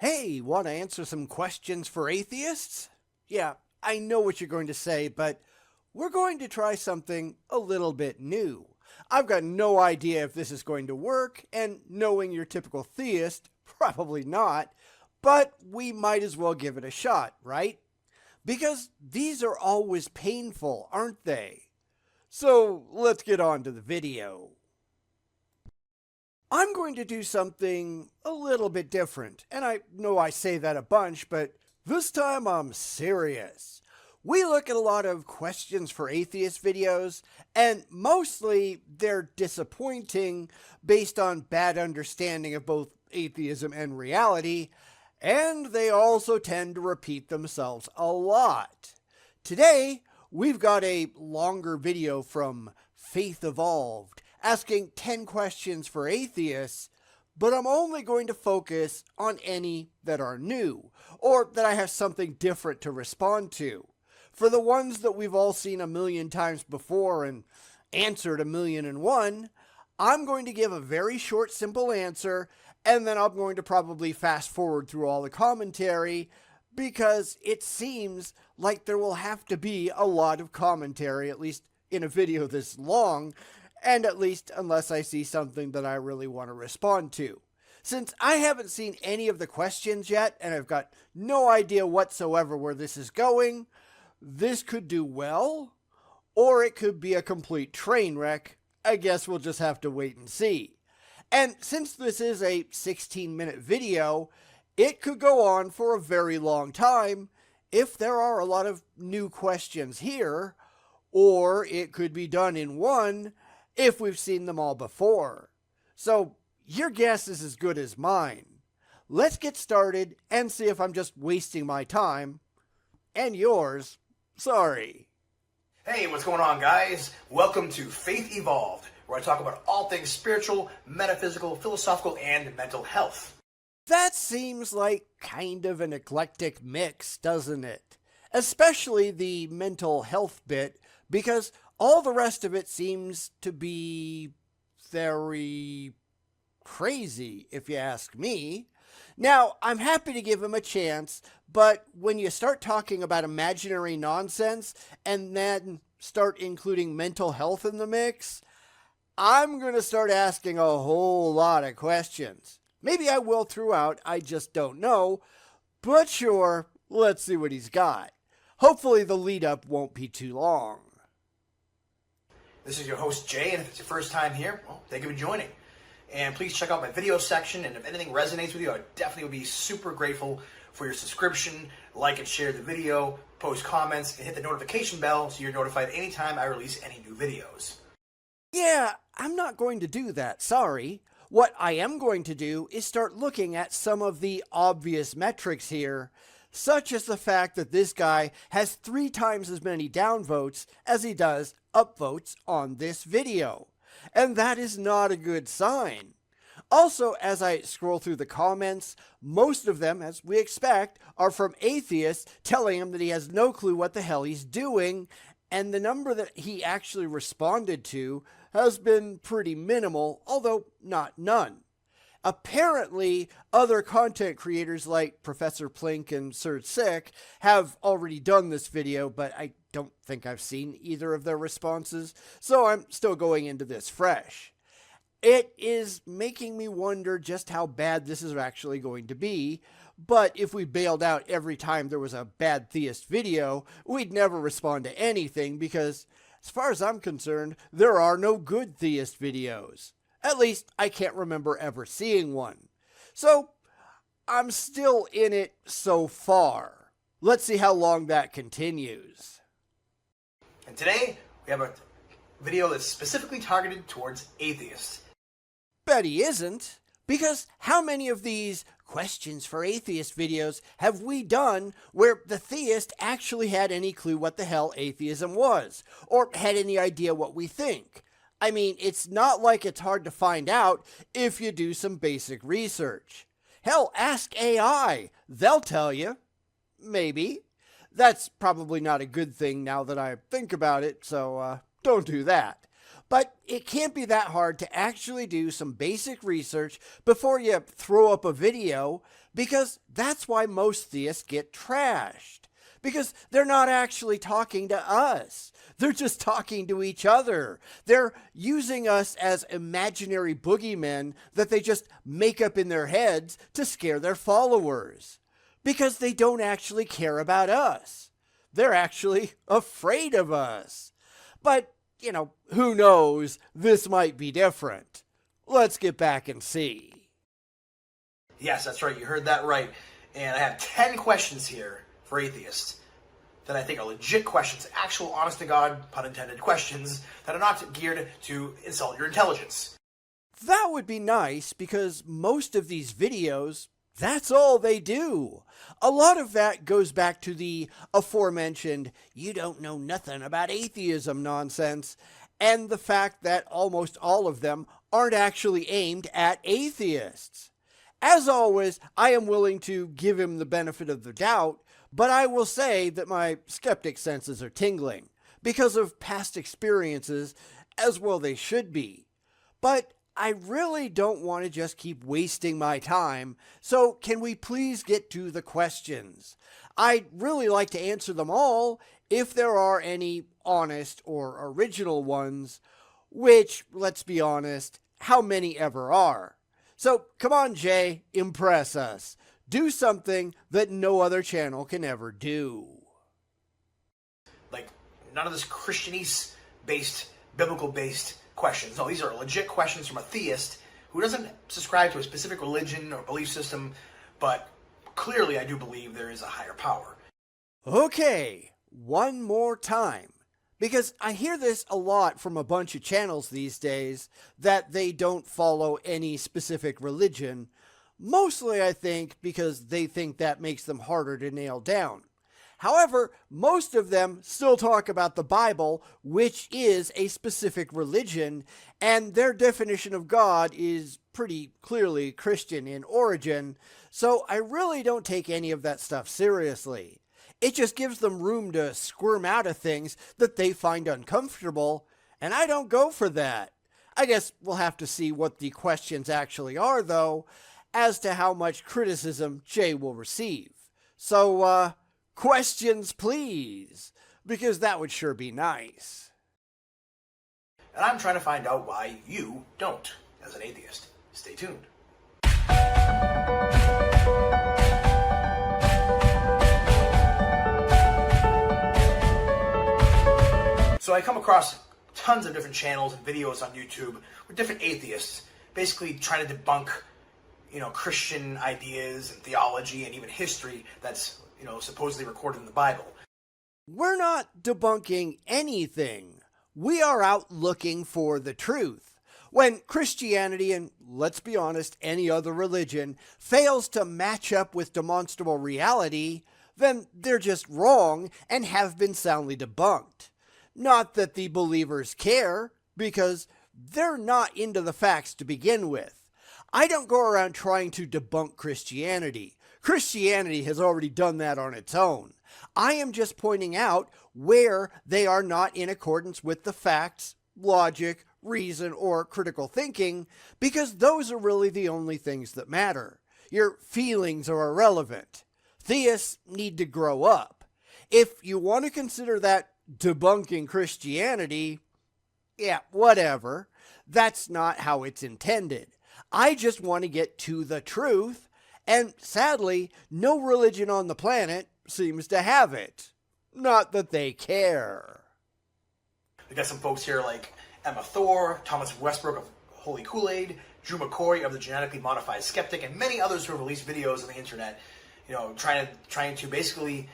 Hey, want to answer some questions for atheists? Yeah, I know what you're going to say, but we're going to try something a little bit new. I've got no idea if this is going to work, and knowing your typical theist, probably not, but we might as well give it a shot, right? Because these are always painful, aren't they? So let's get on to the video. I'm going to do something a little bit different, and I know I say that a bunch, but this time I'm serious. We look at a lot of questions for atheist videos, and mostly they're disappointing based on bad understanding of both atheism and reality, and they also tend to repeat themselves a lot. Today, we've got a longer video from Faith Evolved, asking 10 questions for atheists, but I'm only going to focus on any that are new, or that I have something different to respond to. For the ones that we've all seen a million times before and answered 1,000,001, I'm going to give a very short, simple answer, and then I'm going to probably fast forward through all the commentary, because it seems like there will have to be a lot of commentary, at least in a video this long, and at least unless I see something that I really want to respond to. Since I haven't seen any of the questions yet, and I've got no idea whatsoever where this is going, this could do well, or it could be a complete train wreck. I guess we'll just have to wait and see. And since this is a 16-minute video, it could go on for a very long time if there are a lot of new questions here, or it could be done in one if we've seen them all before. So your guess is as good as mine. Let's get started and see if I'm just wasting my time. And yours. Sorry. Hey, what's going on, guys? Welcome to Faith Evolved, where I talk about all things spiritual, metaphysical, philosophical, and mental health. That seems like kind of an eclectic mix, doesn't it? Especially the mental health bit, because all the rest of it seems to be very crazy, if you ask me. Now, I'm happy to give him a chance, but when you start talking about imaginary nonsense and then start including mental health in the mix, I'm going to start asking a whole lot of questions. Maybe I will throughout, I just don't know. But sure, let's see what he's got. Hopefully the lead up won't be too long. This is your host, Jay, and if it's your first time here, well, thank you for joining. And please check out my video section, and if anything resonates with you, I definitely would be super grateful for your subscription, like and share the video, post comments, and hit the notification bell so you're notified anytime I release any new videos. Yeah, I'm not going to do that, sorry. What I am going to do is start looking at some of the obvious metrics here, such as the fact that this guy has 3 times as many downvotes as he does upvotes on this video. And that is not a good sign. Also, as I scroll through the comments, most of them, as we expect, are from atheists telling him that he has no clue what the hell he's doing, and the number that he actually responded to has been pretty minimal, although not none. Apparently, other content creators like Professor Plink and Sir Sick have already done this video, but I don't think I've seen either of their responses, so I'm still going into this fresh. It is making me wonder just how bad this is actually going to be, but if we bailed out every time there was a bad theist video, we'd never respond to anything because, as far as I'm concerned, there are no good theist videos. At least, I can't remember ever seeing one. So, I'm still in it so far. Let's see how long that continues. And today, we have a video that's specifically targeted towards atheists. Bet he isn't, because how many of these questions for atheist videos have we done where the theist actually had any clue what the hell atheism was, or had any idea what we think? I mean, it's not like it's hard to find out if you do some basic research. Hell, ask AI. They'll tell you. Maybe. That's probably not a good thing now that I think about it, so don't do that. But it can't be that hard to actually do some basic research before you throw up a video, because that's why most theists get trashed. Because they're not actually talking to us. They're just talking to each other. They're using us as imaginary boogeymen that they just make up in their heads to scare their followers. Because they don't actually care about us. They're actually afraid of us. But who knows? This might be different. Let's get back and see. Yes, that's right. You heard that right. And I have 10 questions here for atheists that I think are legit questions, actual honest-to-God, pun intended, questions that are not geared to insult your intelligence. That would be nice, because most of these videos, that's all they do. A lot of that goes back to the aforementioned "you don't know nothing about atheism" nonsense, and the fact that almost all of them aren't actually aimed at atheists. As always, I am willing to give him the benefit of the doubt, but I will say that my skeptic senses are tingling because of past experiences, as well they should be. But I really don't want to just keep wasting my time, so can we please get to the questions? I'd really like to answer them all if there are any honest or original ones, which, let's be honest, how many ever are? So come on, Jay, impress us. Do something that no other channel can ever do. Like, none of this Christianese-based, biblical-based questions. No, these are legit questions from a theist who doesn't subscribe to a specific religion or belief system, but clearly I do believe there is a higher power. Okay, one more time. Because I hear this a lot from a bunch of channels these days, that they don't follow any specific religion. Mostly, I think, because they think that makes them harder to nail down. However, most of them still talk about the Bible, which is a specific religion, and their definition of God is pretty clearly Christian in origin, so I really don't take any of that stuff seriously. It just gives them room to squirm out of things that they find uncomfortable, and I don't go for that. I guess we'll have to see what the questions actually are, though, as to how much criticism Jay will receive. So, questions please, because that would sure be nice. And I'm trying to find out why you don't, as an atheist. Stay tuned. So I come across tons of different channels and videos on YouTube with different atheists basically trying to debunk, Christian ideas and theology and even history that's, supposedly recorded in the Bible. We're not debunking anything. We are out looking for the truth. When Christianity, and let's be honest, any other religion, fails to match up with demonstrable reality, then they're just wrong and have been soundly debunked. Not that the believers care, because they're not into the facts to begin with. I don't go around trying to debunk Christianity. Christianity has already done that on its own. I am just pointing out where they are not in accordance with the facts, logic, reason, or critical thinking, because those are really the only things that matter. Your feelings are irrelevant. Theists need to grow up. If you want to consider that debunking Christianity, yeah, whatever. That's not how it's intended. I just want to get to the truth, and sadly, no religion on the planet seems to have it. Not that they care. We got some folks here like Emma Thor, Thomas Westbrook of Holy Kool-Aid, Drew McCory of the Genetically Modified Skeptic, and many others who have released videos on the internet, trying to basically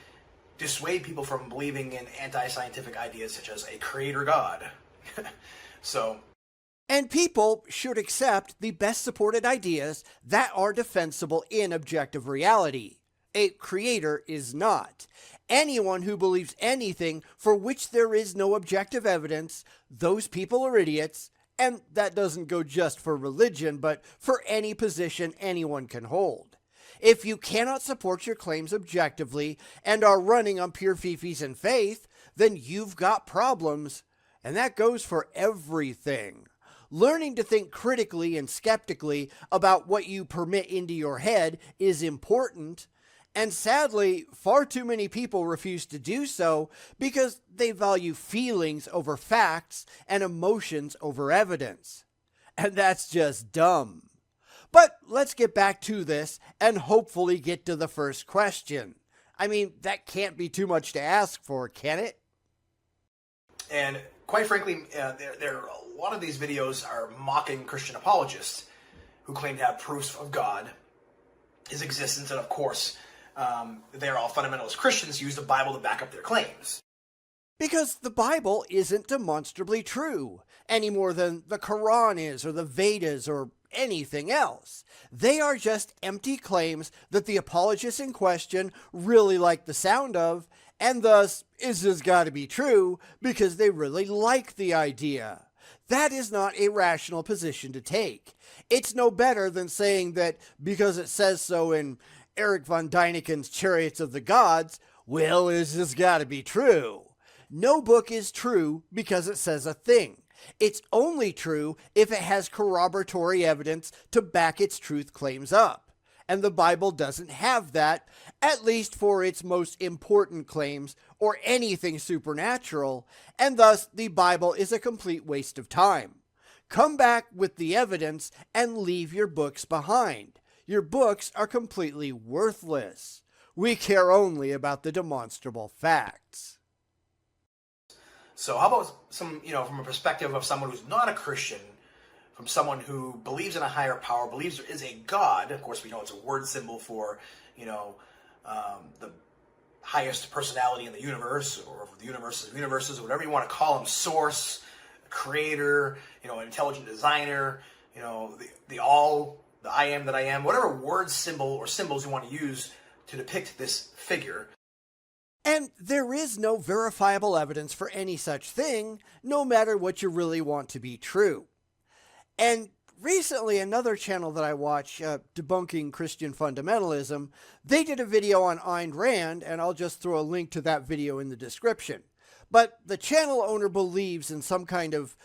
dissuade people from believing in anti-scientific ideas such as a creator God. And people should accept the best supported ideas that are defensible in objective reality. A creator is not. Anyone who believes anything for which there is no objective evidence, those people are idiots, and that doesn't go just for religion, but for any position anyone can hold. If you cannot support your claims objectively and are running on pure fifis and faith, then you've got problems. And that goes for everything. Learning to think critically and skeptically about what you permit into your head is important, and sadly, far too many people refuse to do so because they value feelings over facts and emotions over evidence. And that's just dumb. But let's get back to this and hopefully get to the first question. I mean, that can't be too much to ask for, can it? And quite frankly, a lot of these videos are mocking Christian apologists who claim to have proofs of God, his existence, and of course, they're all fundamentalist Christians who use the Bible to back up their claims. Because the Bible isn't demonstrably true, any more than the Quran is, or the Vedas, or anything else. They are just empty claims that the apologists in question really like the sound of, and thus is just got to be true because they really like the idea. That is not a rational position to take. It's no better than saying that because it says so in Eric von Däniken's Chariots of the Gods, well, it's just got to be true. No book is true because it says a thing. It's only true if it has corroboratory evidence to back its truth claims up. And the Bible doesn't have that, at least for its most important claims or anything supernatural, and thus the Bible is a complete waste of time. Come back with the evidence and leave your books behind. Your books are completely worthless. We care only about the demonstrable facts. So how about some, from a perspective of someone who's not a Christian, from someone who believes in a higher power, believes there is a God. Of course, we know it's a word symbol for, the highest personality in the universe, or the universes of universes, or whatever you want to call them, source, creator, an intelligent designer, the all, the I am that I am, whatever word symbol or symbols you want to use to depict this figure. And there is no verifiable evidence for any such thing, no matter what you really want to be true. And recently, another channel that I watch, debunking Christian fundamentalism, they did a video on Ayn Rand, and I'll just throw a link to that video in the description. But the channel owner believes in some kind of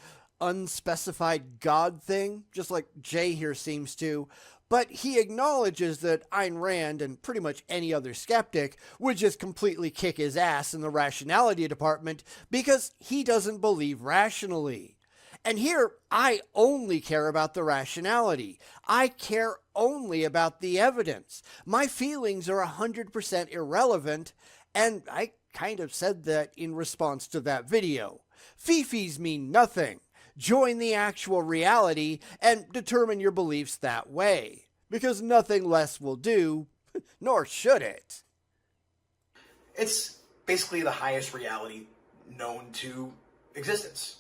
unspecified God thing, just like Jay here seems to, but he acknowledges that Ayn Rand and pretty much any other skeptic would just completely kick his ass in the rationality department because he doesn't believe rationally. And here, I only care about the rationality. I care only about the evidence. My feelings are 100% irrelevant, and I kind of said that in response to that video. Fifis mean nothing. Join the actual reality and determine your beliefs that way, because nothing less will do, nor should it. It's basically the highest reality known to existence.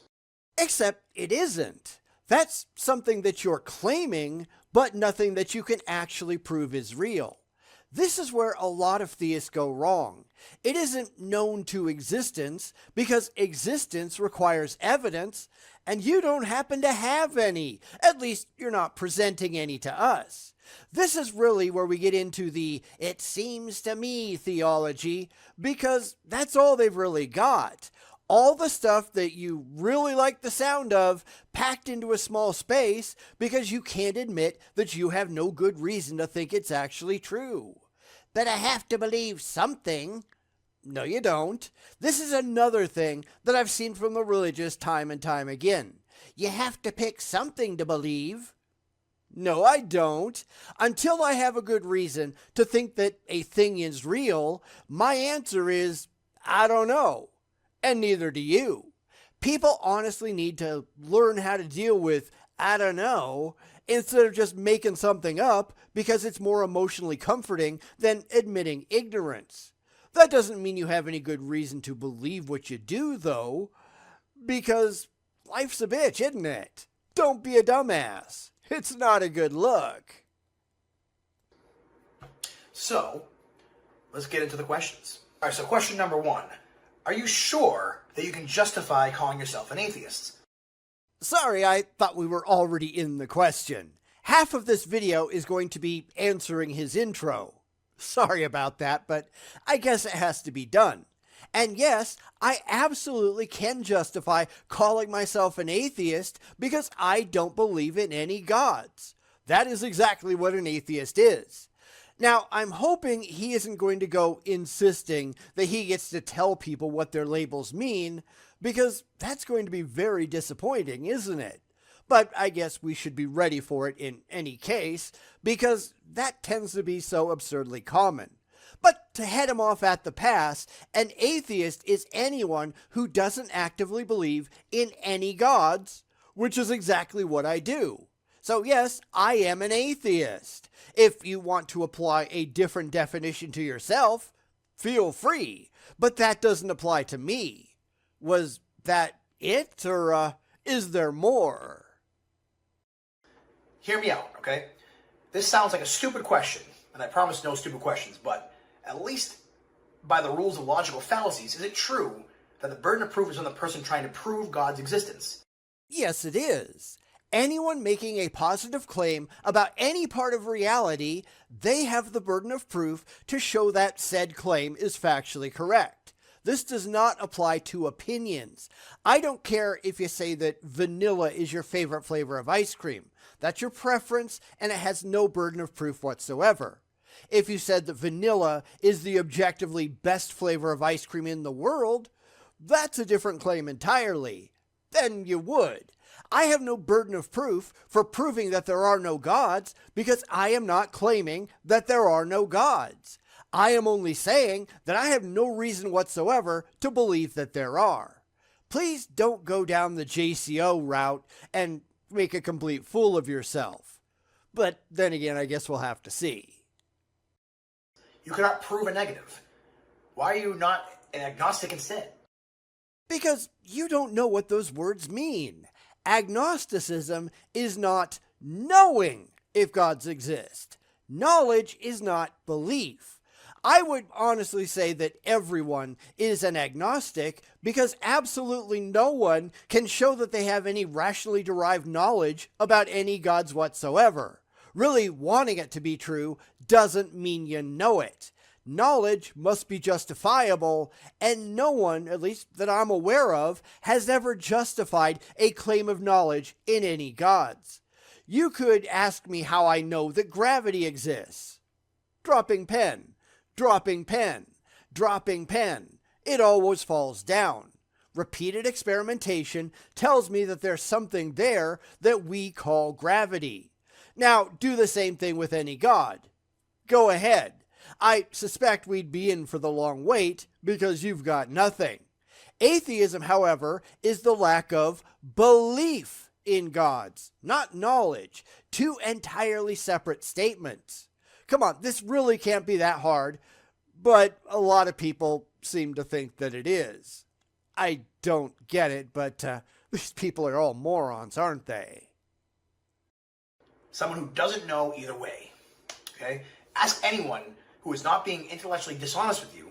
Except it isn't. That's something that you're claiming, but nothing that you can actually prove is real. This is where a lot of theists go wrong. It isn't known to existence because existence requires evidence, and you don't happen to have any. At least you're not presenting any to us. This is really where we get into the "it seems to me" theology, because that's all they've really got. All the stuff that you really like the sound of packed into a small space because you can't admit that you have no good reason to think it's actually true. But I have to believe something. No, you don't. This is another thing that I've seen from the religious time and time again. You have to pick something to believe. No, I don't. Until I have a good reason to think that a thing is real, my answer is, I don't know. And neither do you. People honestly need to learn how to deal with "I don't know" instead of just making something up because it's more emotionally comforting than admitting ignorance. That doesn't mean you have any good reason to believe what you do, though, because life's a bitch, isn't it? Don't be a dumbass. It's not a good look. So, let's get into the questions. All right, so question number 1. Are you sure that you can justify calling yourself an atheist? Sorry, I thought we were already in the question. Half of this video is going to be answering his intro. Sorry about that, but I guess it has to be done. And yes, I absolutely can justify calling myself an atheist because I don't believe in any gods. That is exactly what an atheist is. Now, I'm hoping he isn't going to go insisting that he gets to tell people what their labels mean, because that's going to be very disappointing, isn't it? But I guess we should be ready for it in any case, because that tends to be so absurdly common. But to head him off at the pass, an atheist is anyone who doesn't actively believe in any gods, which is exactly what I do. So yes, I am an atheist. If you want to apply a different definition to yourself, feel free, but that doesn't apply to me. Was that it, or is there more? Hear me out, okay? This sounds like a stupid question, and I promise no stupid questions, but at least by the rules of logical fallacies, is it true that the burden of proof is on the person trying to prove God's existence? Yes, it is. Anyone making a positive claim about any part of reality, they have the burden of proof to show that said claim is factually correct. This does not apply to opinions. I don't care if you say that vanilla is your favorite flavor of ice cream. That's your preference, and it has no burden of proof whatsoever. If you said that vanilla is the objectively best flavor of ice cream in the world, that's a different claim entirely. Then you would. I have no burden of proof for proving that there are no gods because I am not claiming that there are no gods. I am only saying that I have no reason whatsoever to believe that there are. Please don't go down the JCO route and make a complete fool of yourself. But then again, I guess we'll have to see. You cannot prove a negative. Why are you not an agnostic instead? Because you don't know what those words mean. Agnosticism is not knowing if gods exist. Knowledge is not belief. I would honestly say that everyone is an agnostic because absolutely no one can show that they have any rationally derived knowledge about any gods whatsoever. Really wanting it to be true doesn't mean you know it. Knowledge must be justifiable, and no one, at least that I'm aware of, has ever justified a claim of knowledge in any gods. You could ask me how I know that gravity exists. Dropping pen, dropping pen, dropping pen. It always falls down. Repeated experimentation tells me that there's something there that we call gravity. Now, do the same thing with any god. Go ahead. I suspect we'd be in for the long wait because you've got nothing. Atheism, however, is the lack of belief in gods, not knowledge. Two entirely separate statements. Come on, this really can't be that hard, but a lot of people seem to think that it is. I don't get it, but these people are all morons, aren't they? Someone who doesn't know either way. Okay? Ask anyone who is not being intellectually dishonest with you.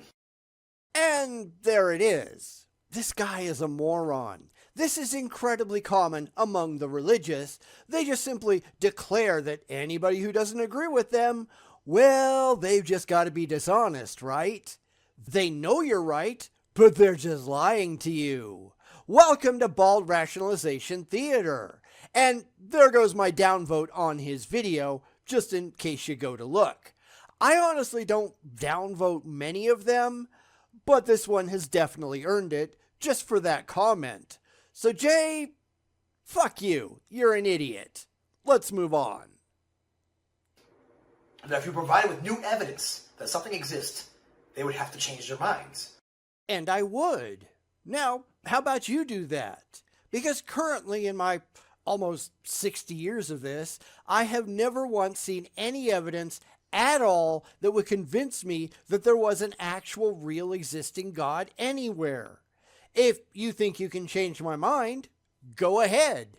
And there it is. This guy is a moron. This is incredibly common among the religious. They just simply declare that anybody who doesn't agree with them, well, they've just got to be dishonest, right? They know you're right, but they're just lying to you. Welcome to Bald Rationalization Theater. And there goes my downvote on his video, just in case you go to look. I honestly don't downvote many of them, but this one has definitely earned it just for that comment. So Jay, fuck you. You're an idiot. Let's move on. That if you provide with new evidence that something exists, they would have to change their minds. And I would. Now, how about you do that? Because currently in my almost 60 years of this, I have never once seen any evidence at all that would convince me that there was an actual real existing God anywhere. If you think you can change my mind, go ahead.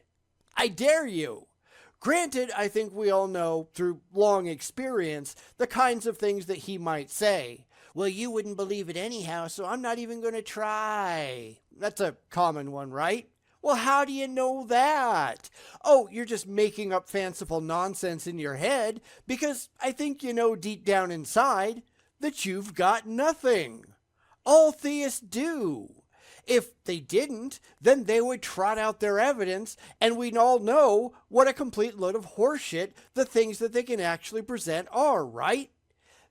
I dare you. Granted, I think we all know through long experience the kinds of things that he might say. Well, you wouldn't believe it anyhow, so I'm not even going to try. That's a common one, right? Well, how do you know that? Oh, you're just making up fanciful nonsense in your head because I think you know deep down inside that you've got nothing. All theists do. If they didn't, then they would trot out their evidence, and we'd all know what a complete load of horseshit the things that they can actually present are, right?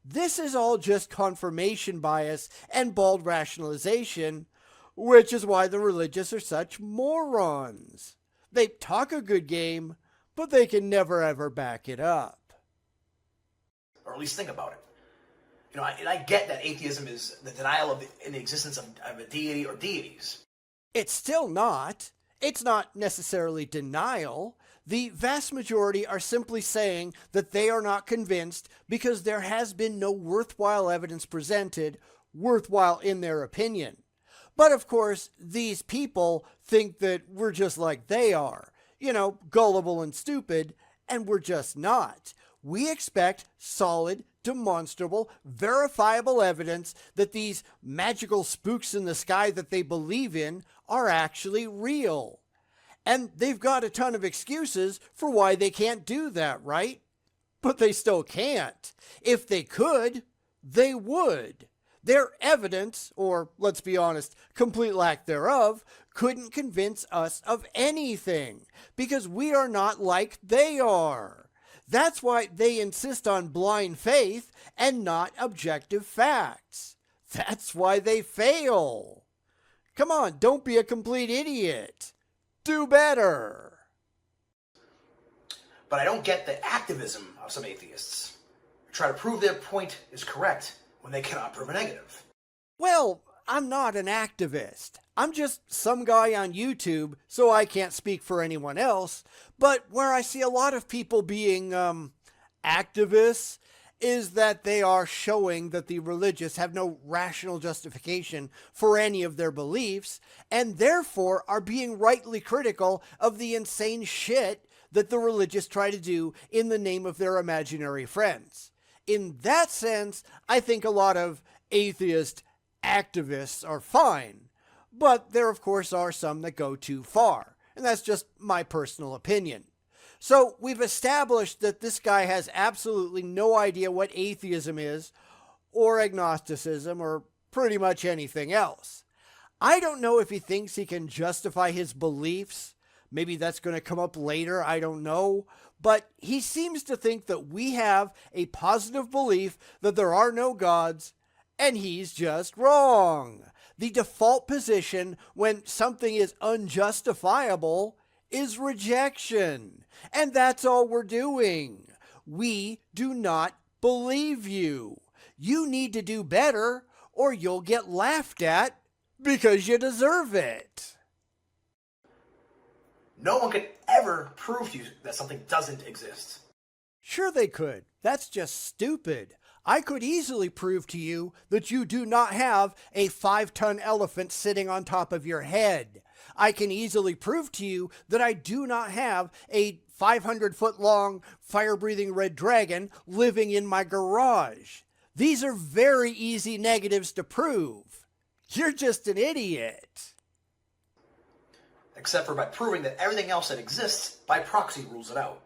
This is all just confirmation bias and bald rationalization, which is why the religious are such morons. They talk a good game, but they can never ever back it up. Or at least think about it. And I get that atheism is the denial of the existence of a deity or deities. It's still not. It's not necessarily denial. The vast majority are simply saying that they are not convinced because there has been no worthwhile evidence presented, worthwhile in their opinion. But of course, these people think that we're just like they are, gullible and stupid, and we're just not. We expect solid, demonstrable, verifiable evidence that these magical spooks in the sky that they believe in are actually real. And they've got a ton of excuses for why they can't do that, right? But they still can't. If they could, they would. Their evidence, or let's be honest, complete lack thereof, couldn't convince us of anything, because we are not like they are. That's why they insist on blind faith and not objective facts. That's why they fail. Come on, don't be a complete idiot. Do better. But I don't get the activism of some atheists who try to prove their point is correct when they cannot prove a negative. Well, I'm not an activist. I'm just some guy on YouTube, so I can't speak for anyone else. But where I see a lot of people being activists is that they are showing that the religious have no rational justification for any of their beliefs, and therefore are being rightly critical of the insane shit that the religious try to do in the name of their imaginary friends. In that sense, I think a lot of atheist activists are fine, but there of course are some that go too far, and that's just my personal opinion. So we've established that this guy has absolutely no idea what atheism is, or agnosticism, or pretty much anything else. I don't know if he thinks he can justify his beliefs. Maybe that's going to come up later, I don't know. But he seems to think that we have a positive belief that there are no gods, and he's just wrong. The default position when something is unjustifiable is rejection. And that's all we're doing. We do not believe you. You need to do better, or you'll get laughed at because you deserve it. No one could ever prove to you that something doesn't exist. Sure they could. That's just stupid. I could easily prove to you that you do not have a 5-ton elephant sitting on top of your head. I can easily prove to you that I do not have a 500-foot-long, fire-breathing red dragon living in my garage. These are very easy negatives to prove. You're just an idiot. Except for by proving that everything else that exists by proxy rules it out.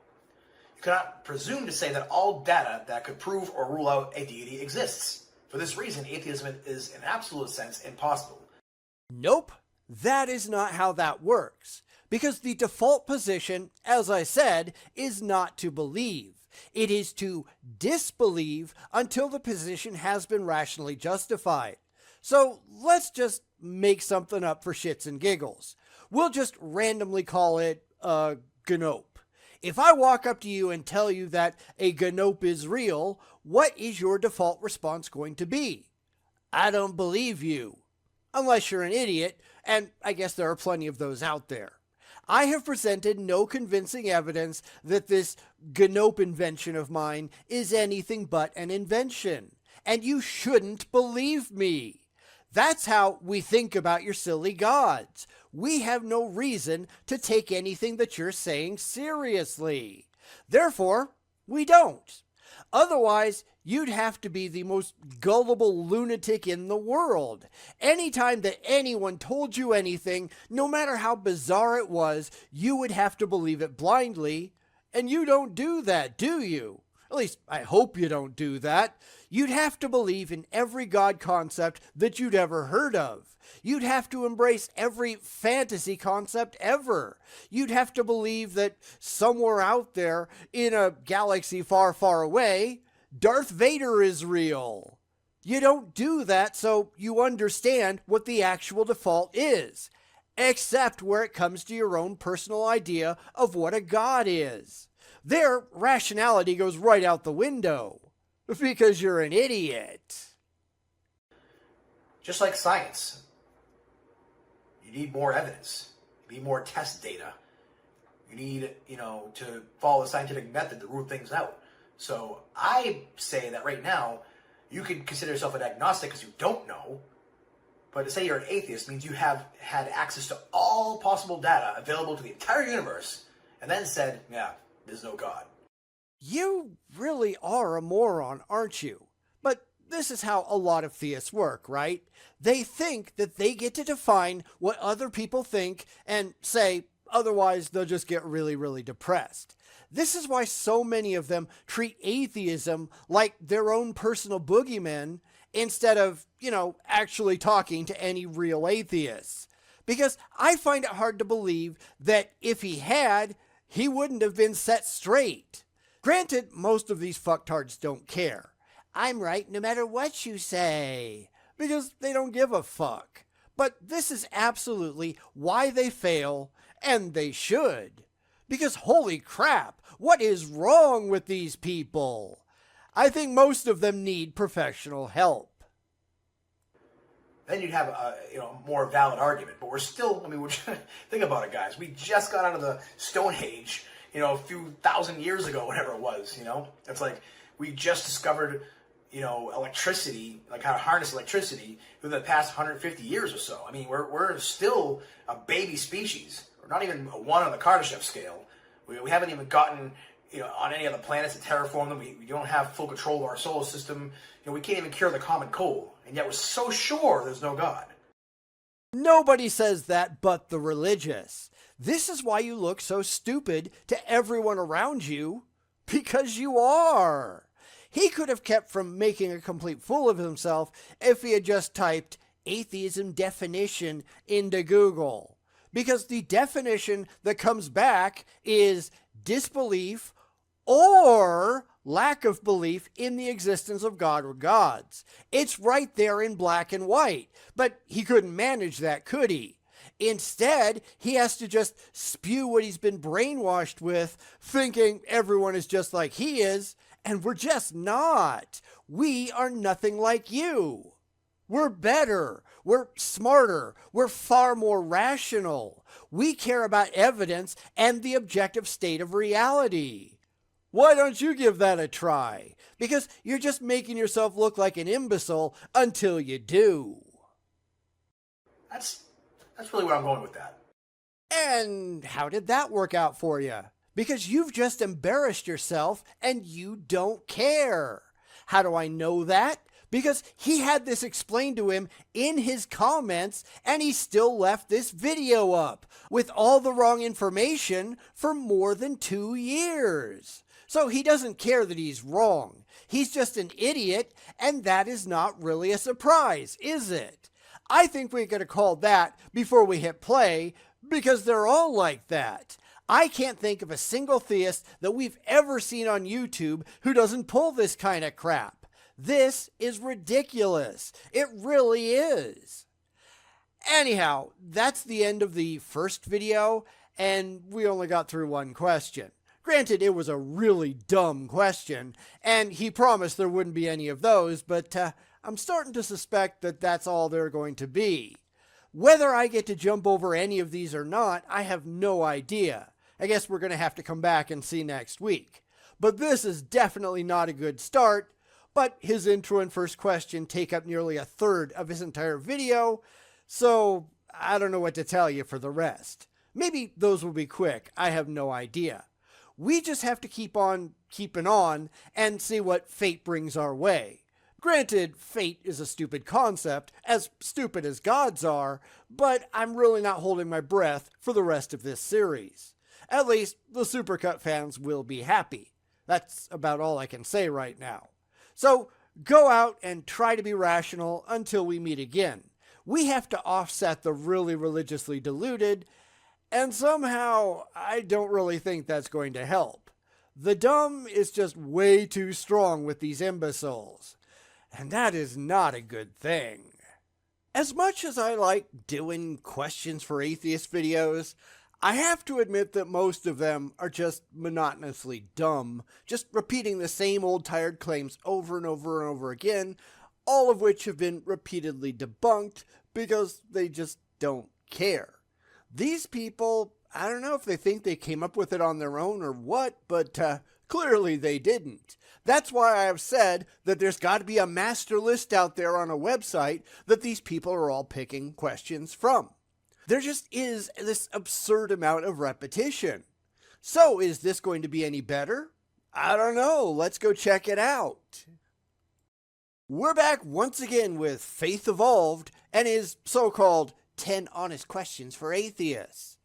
You cannot presume to say that all data that could prove or rule out a deity exists. For this reason, atheism is, in absolute sense, impossible. Nope, that is not how that works. Because the default position, as I said, is not to believe. It is to disbelieve until the position has been rationally justified. So let's just make something up for shits and giggles. We'll just randomly call it a ganope. If I walk up to you and tell you that a ganope is real, what is your default response going to be? I don't believe you. Unless you're an idiot, and I guess there are plenty of those out there. I have presented no convincing evidence that this ganope invention of mine is anything but an invention, and you shouldn't believe me. That's how we think about your silly gods. We have no reason to take anything that you're saying seriously. Therefore, we don't. Otherwise, you'd have to be the most gullible lunatic in the world. Anytime that anyone told you anything, no matter how bizarre it was, you would have to believe it blindly. And you don't do that, do you? At least, I hope you don't do that. You'd have to believe in every God concept that you'd ever heard of. You'd have to embrace every fantasy concept ever. You'd have to believe that somewhere out there, in a galaxy far, far away, Darth Vader is real. You don't do that so you understand what the actual default is, except where it comes to your own personal idea of what a god is. Their rationality goes right out the window because you're an idiot. Just like science, you need more evidence. You need more test data. You need, to follow the scientific method to rule things out. So I say that right now, you could consider yourself an agnostic because you don't know. But to say you're an atheist means you have had access to all possible data available to the entire universe and then said, yeah, there's no God. You really are a moron, aren't you? But this is how a lot of theists work, right? They think that they get to define what other people think and say, otherwise they'll just get really, really depressed. This is why so many of them treat atheism like their own personal boogeyman instead of, actually talking to any real atheists. Because I find it hard to believe that if he had, he wouldn't have been set straight. Granted, most of these fucktards don't care. I'm right no matter what you say, because they don't give a fuck. But this is absolutely why they fail, and they should. Because holy crap, what is wrong with these people? I think most of them need professional help. Then you'd have a more valid argument. But we're still, think about it, guys. We just got out of the Stone Age, a few thousand years ago, whatever it was, It's like we just discovered, electricity, like how to harness electricity within the past 150 years or so. We're still a baby species. We're not even a 1 on the Kardashev scale. We haven't even gotten, on any other planets to terraform them. We don't have full control of our solar system. We can't even cure the common cold. And yet we're so sure there's no God. Nobody says that but the religious. This is why you look so stupid to everyone around you. Because you are. He could have kept from making a complete fool of himself if he had just typed atheism definition into Google. Because the definition that comes back is disbelief or lack of belief in the existence of God or gods. It's right there in black and white, but he couldn't manage that, could he? Instead, he has to just spew what he's been brainwashed with, thinking everyone is just like he is, and we're just not. We are nothing like you. We're better. We're smarter. We're far more rational. We care about evidence and the objective state of reality. Why don't you give that a try? Because you're just making yourself look like an imbecile until you do. That's really where I'm going with that. And how did that work out for you? Because you've just embarrassed yourself and you don't care. How do I know that? Because he had this explained to him in his comments and he still left this video up with all the wrong information for more than 2 years. So he doesn't care that he's wrong. He's just an idiot, and that is not really a surprise, is it? I think we could have called that before we hit play, because they're all like that. I can't think of a single theist that we've ever seen on YouTube who doesn't pull this kind of crap. This is ridiculous. It really is. Anyhow, that's the end of the first video, and we only got through one question. Granted, it was a really dumb question, and he promised there wouldn't be any of those, but I'm starting to suspect that that's all they're going to be. Whether I get to jump over any of these or not, I have no idea. I guess we're going to have to come back and see next week. But this is definitely not a good start, but his intro and first question take up nearly a third of his entire video, so I don't know what to tell you for the rest. Maybe those will be quick, I have no idea. We just have to keep on keeping on and see what fate brings our way. Granted, fate is a stupid concept, as stupid as gods are, but I'm really not holding my breath for the rest of this series. At least, the SUPERCUT fans will be happy. That's about all I can say right now. So go out and try to be rational until we meet again. We have to offset the really religiously deluded, and somehow I don't really think that's going to help. The dumb is just way too strong with these imbeciles, and that is not a good thing. As much as I like doing questions for atheist videos, I have to admit that most of them are just monotonously dumb, just repeating the same old tired claims over and over and over again, all of which have been repeatedly debunked because they just don't care. These people, I don't know if they think they came up with it on their own or what, but clearly they didn't. That's why I have said that there's got to be a master list out there on a website that these people are all picking questions from. There just is this absurd amount of repetition. So is this going to be any better? I don't know. Let's go check it out. We're back once again with Faith Evolved and his so-called 10 honest questions for atheists.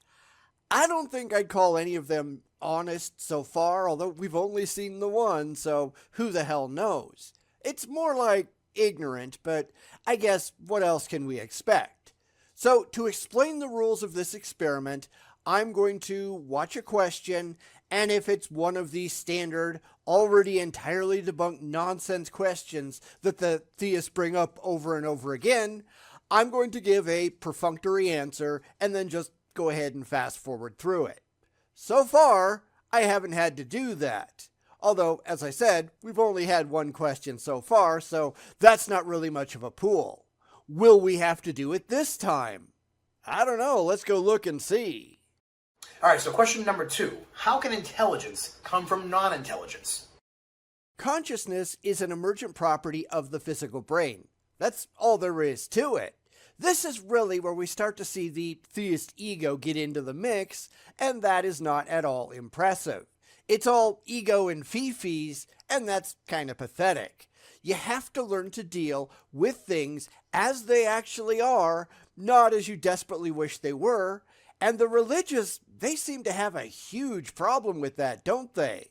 I don't think I'd call any of them honest so far, although we've only seen the one, so who the hell knows? It's more like ignorant, but I guess what else can we expect? So to explain the rules of this experiment, I'm going to watch a question, and if it's one of these standard, already entirely debunked nonsense questions that the theists bring up over and over again, I'm going to give a perfunctory answer and then just go ahead and fast forward through it. So far, I haven't had to do that. Although, as I said, we've only had one question so far, so that's not really much of a pool. Will we have to do it this time? I don't know. Let's go look and see. All right, so question number 2. How can intelligence come from non-intelligence? Consciousness is an emergent property of the physical brain. That's all there is to it. This is really where we start to see the theist ego get into the mix, and that is not at all impressive. It's all ego and fee-fees, and that's kind of pathetic. You have to learn to deal with things as they actually are, not as you desperately wish they were, and the religious, they seem to have a huge problem with that, don't they?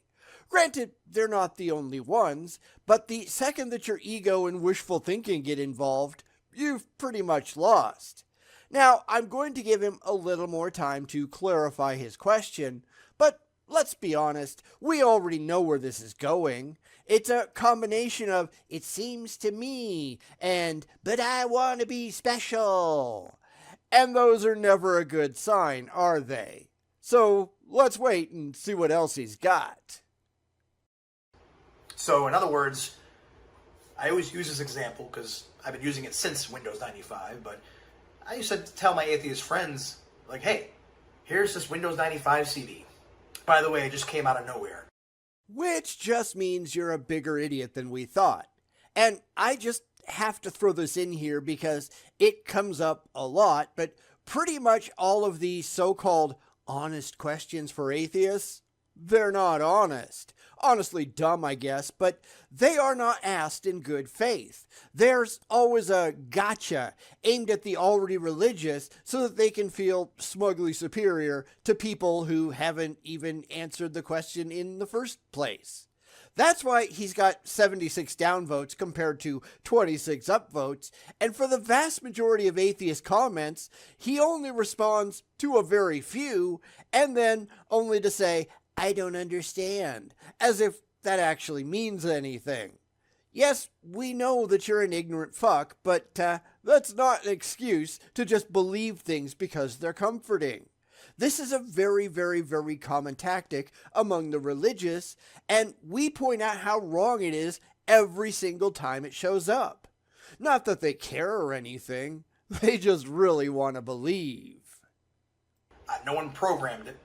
Granted, they're not the only ones, but the second that your ego and wishful thinking get involved, you've pretty much lost. Now, I'm going to give him a little more time to clarify his question, but let's be honest, we already know where this is going. It's a combination of, it seems to me, and, but I want to be special. And those are never a good sign, are they? So, let's wait and see what else he's got. So, in other words, I always use this example because I've been using it since Windows 95, but I used to tell my atheist friends, like, hey, here's this Windows 95 CD. By the way, it just came out of nowhere. Which just means you're a bigger idiot than we thought. And I just have to throw this in here because it comes up a lot, but pretty much all of these so-called honest questions for atheists, they're not honest. Honestly dumb, I guess, but they are not asked in good faith. There's always a gotcha aimed at the already religious so that they can feel smugly superior to people who haven't even answered the question in the first place. That's why he's got 76 downvotes compared to 26 upvotes, and for the vast majority of atheist comments, he only responds to a very few, and then only to say, I don't understand, as if that actually means anything. Yes, we know that you're an ignorant fuck, but that's not an excuse to just believe things because they're comforting. This is a very, very, very common tactic among the religious, and we point out how wrong it is every single time it shows up. Not that they care or anything, they just really want to believe. No one programmed it.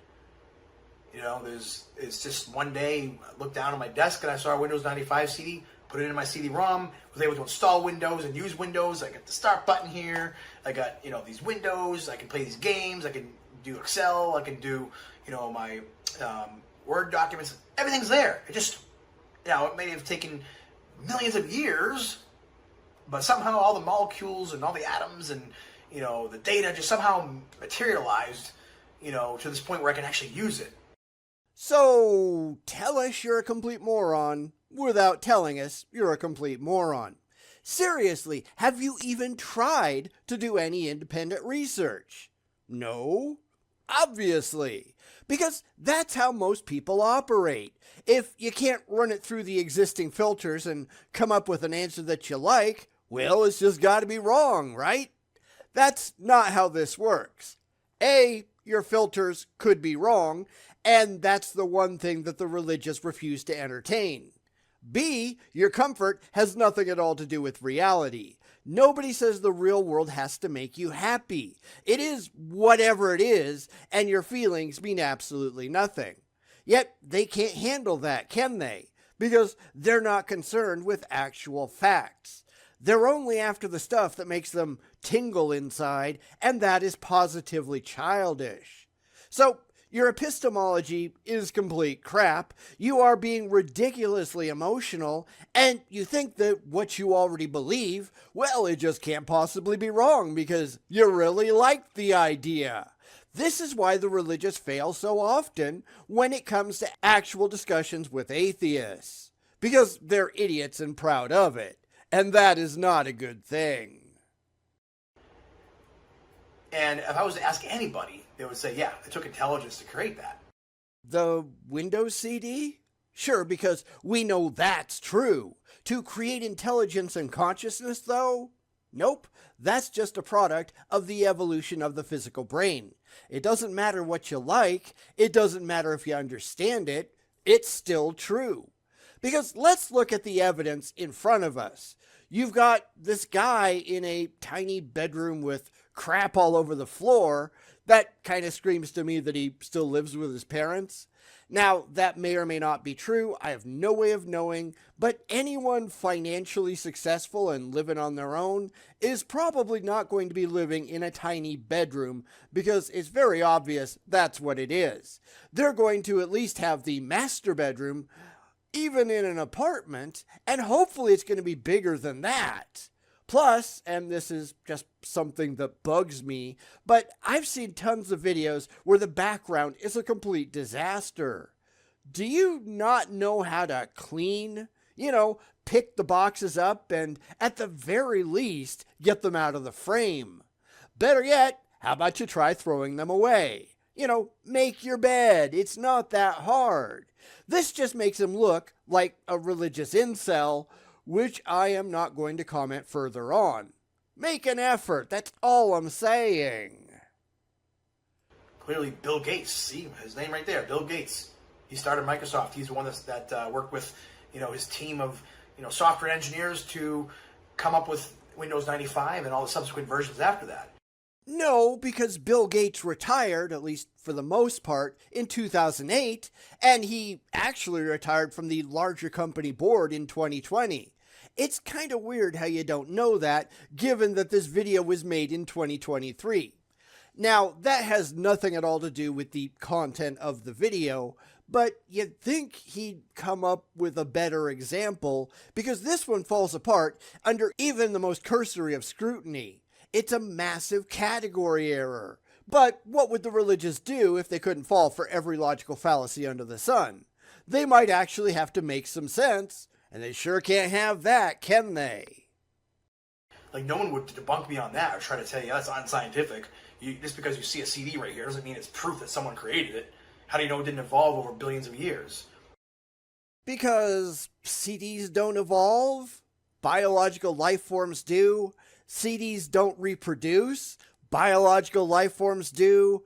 You know, it's just one day I looked down on my desk and I saw a Windows 95 CD, put it in my CD-ROM, was able to install Windows and use Windows. I got the start button here. I got, these windows. I can play these games. I can do Excel. I can do, my Word documents. Everything's there. It just, it may have taken millions of years, but somehow all the molecules and all the atoms and, the data just somehow materialized, to this point where I can actually use it. So tell us you're a complete moron without telling us you're a complete moron. Seriously, have you even tried to do any independent research? No? Obviously. Because that's how most people operate. If you can't run it through the existing filters and come up with an answer that you like, well, it's just got to be wrong, right? That's not how this works. A, your filters could be wrong, and that's the one thing that the religious refuse to entertain. B, your comfort has nothing at all to do with reality. Nobody says the real world has to make you happy. It is whatever it is, and your feelings mean absolutely nothing. Yet they can't handle that, can they? Because they're not concerned with actual facts. They're only after the stuff that makes them tingle inside, and that is positively childish. So, your epistemology is complete crap, you are being ridiculously emotional, and you think that what you already believe, well, it just can't possibly be wrong because you really like the idea. This is why the religious fail so often when it comes to actual discussions with atheists. Because they're idiots and proud of it. And that is not a good thing. And if I was to ask anybody, they would say, yeah, it took intelligence to create that. The Windows CD? Sure, because we know that's true. To create intelligence and consciousness, though? Nope, that's just a product of the evolution of the physical brain. It doesn't matter what you like, it doesn't matter if you understand it, it's still true. Because let's look at the evidence in front of us. You've got this guy in a tiny bedroom with crap all over the floor. That kind of screams to me that he still lives with his parents. Now, that may or may not be true. I have no way of knowing, but anyone financially successful and living on their own is probably not going to be living in a tiny bedroom because it's very obvious that's what it is. They're going to at least have the master bedroom, even in an apartment, and hopefully it's going to be bigger than that. Plus, and this is just something that bugs me, but I've seen tons of videos where the background is a complete disaster. Do you not know how to clean? Pick the boxes up and, at the very least, get them out of the frame. Better yet, how about you try throwing them away? Make your bed. It's not that hard. This just makes him look like a religious incel, which I am not going to comment further on. Make an effort, that's all I'm saying. Clearly, Bill Gates, see his name right there, Bill Gates. He started Microsoft. He's the one that worked with, his team of, software engineers to come up with Windows 95 and all the subsequent versions after that. No, because Bill Gates retired, at least for the most part, in 2008, and he actually retired from the larger company board in 2020. It's kind of weird how you don't know that, given that this video was made in 2023. Now, that has nothing at all to do with the content of the video, but you'd think he'd come up with a better example, because this one falls apart under even the most cursory of scrutiny. It's a massive category error. But what would the religious do if they couldn't fall for every logical fallacy under the sun? They might actually have to make some sense, and they sure can't have that, can they? Like, no one would debunk me on that or try to tell you that's unscientific. Just because you see a CD right here doesn't mean it's proof that someone created it. How do you know it didn't evolve over billions of years? Because CDs don't evolve? Biological life forms do? CDs don't reproduce? Biological life forms do?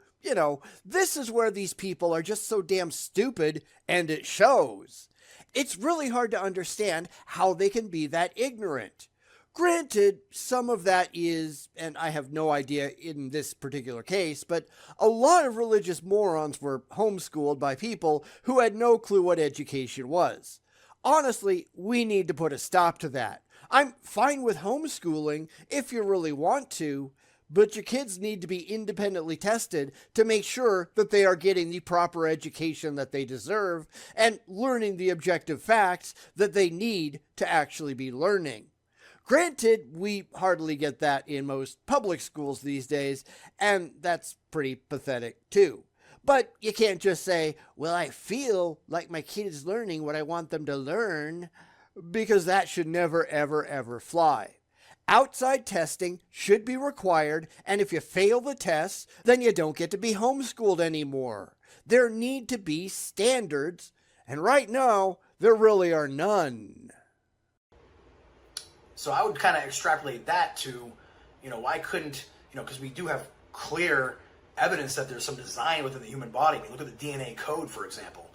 This is where these people are just so damn stupid, and it shows. It's really hard to understand how they can be that ignorant. Granted, some of that is, and I have no idea in this particular case, but a lot of religious morons were homeschooled by people who had no clue what education was. Honestly, we need to put a stop to that. I'm fine with homeschooling if you really want to, but your kids need to be independently tested to make sure that they are getting the proper education that they deserve and learning the objective facts that they need to actually be learning. Granted, we hardly get that in most public schools these days, and that's pretty pathetic too. But you can't just say, well, I feel like my kid is learning what I want them to learn, because that should never, ever, ever fly. Outside testing should be required, and if you fail the tests, then you don't get to be homeschooled anymore. There need to be standards, and right now, there really are none. So I would kind of extrapolate that to, why couldn't, because we do have clear evidence that there's some design within the human body. I mean, look at the DNA code, for example.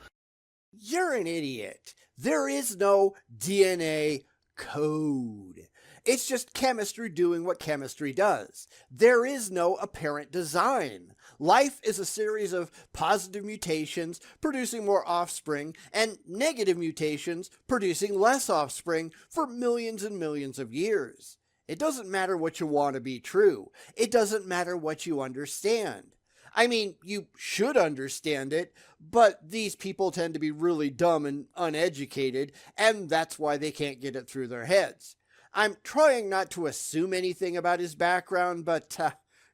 You're an idiot. There is no DNA code. It's just chemistry doing what chemistry does. There is no apparent design. Life is a series of positive mutations producing more offspring and negative mutations producing less offspring for millions and millions of years. It doesn't matter what you want to be true. It doesn't matter what you understand. I mean, you should understand it, but these people tend to be really dumb and uneducated, and that's why they can't get it through their heads. I'm trying not to assume anything about his background, but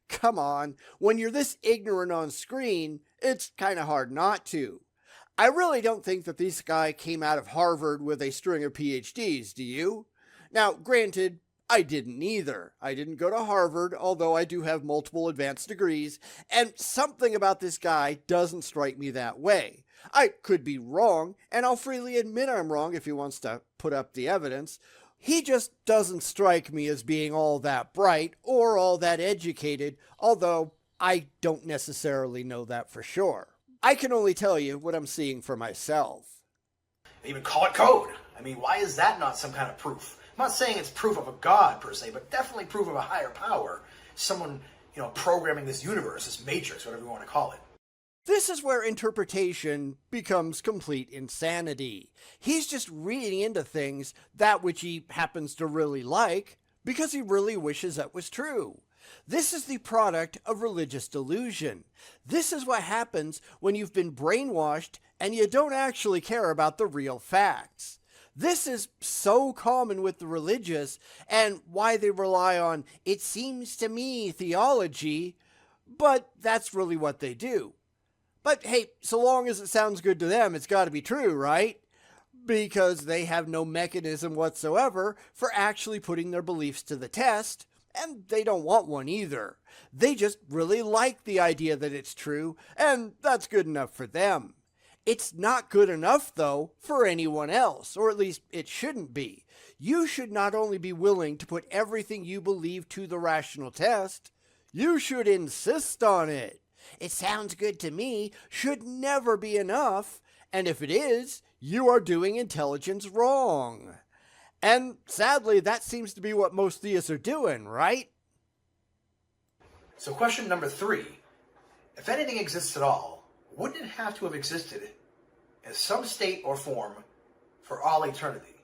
come on, when you're this ignorant on screen, it's kind of hard not to. I really don't think that this guy came out of Harvard with a string of PhDs, do you? Now, granted, I didn't either. I didn't go to Harvard, although I do have multiple advanced degrees, and something about this guy doesn't strike me that way. I could be wrong, and I'll freely admit I'm wrong if he wants to put up the evidence. He just doesn't strike me as being all that bright or all that educated, although I don't necessarily know that for sure. I can only tell you what I'm seeing for myself. They even call it code. I mean, why is that not some kind of proof? I'm not saying it's proof of a god per se, but definitely proof of a higher power. Someone, programming this universe, this matrix, whatever you want to call it. This is where interpretation becomes complete insanity. He's just reading into things that which he happens to really like because he really wishes that was true. This is the product of religious delusion. This is what happens when you've been brainwashed and you don't actually care about the real facts. This is so common with the religious and why they rely on, it seems to me, theology, but that's really what they do. But hey, so long as it sounds good to them, it's got to be true, right? Because they have no mechanism whatsoever for actually putting their beliefs to the test, and they don't want one either. They just really like the idea that it's true, and that's good enough for them. It's not good enough, though, for anyone else, or at least it shouldn't be. You should not only be willing to put everything you believe to the rational test, you should insist on it. It sounds good to me should never be enough, and if it is, you are doing intelligence wrong. And sadly, that seems to be what most theists are doing, right? So question number 3. If anything exists at all, wouldn't it have to have existed in some state or form for all eternity?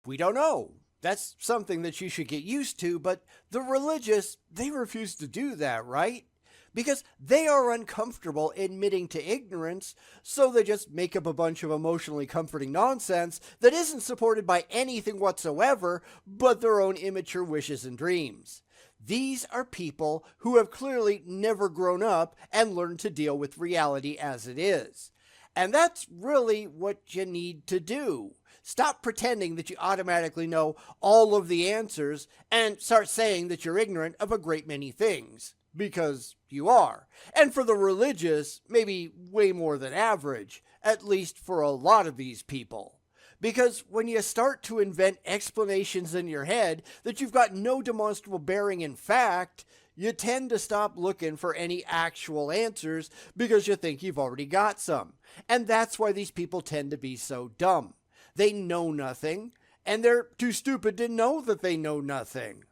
We don't know. That's something that you should get used to, but the religious, they refuse to do that, right? Because they are uncomfortable admitting to ignorance, so they just make up a bunch of emotionally comforting nonsense that isn't supported by anything whatsoever but their own immature wishes and dreams. These are people who have clearly never grown up and learned to deal with reality as it is. And that's really what you need to do. Stop pretending that you automatically know all of the answers and start saying that you're ignorant of a great many things. Because you are. And for the religious, maybe way more than average, at least for a lot of these people. Because when you start to invent explanations in your head that you've got no demonstrable bearing in fact, you tend to stop looking for any actual answers because you think you've already got some. And that's why these people tend to be so dumb. They know nothing, and they're too stupid to know that they know nothing.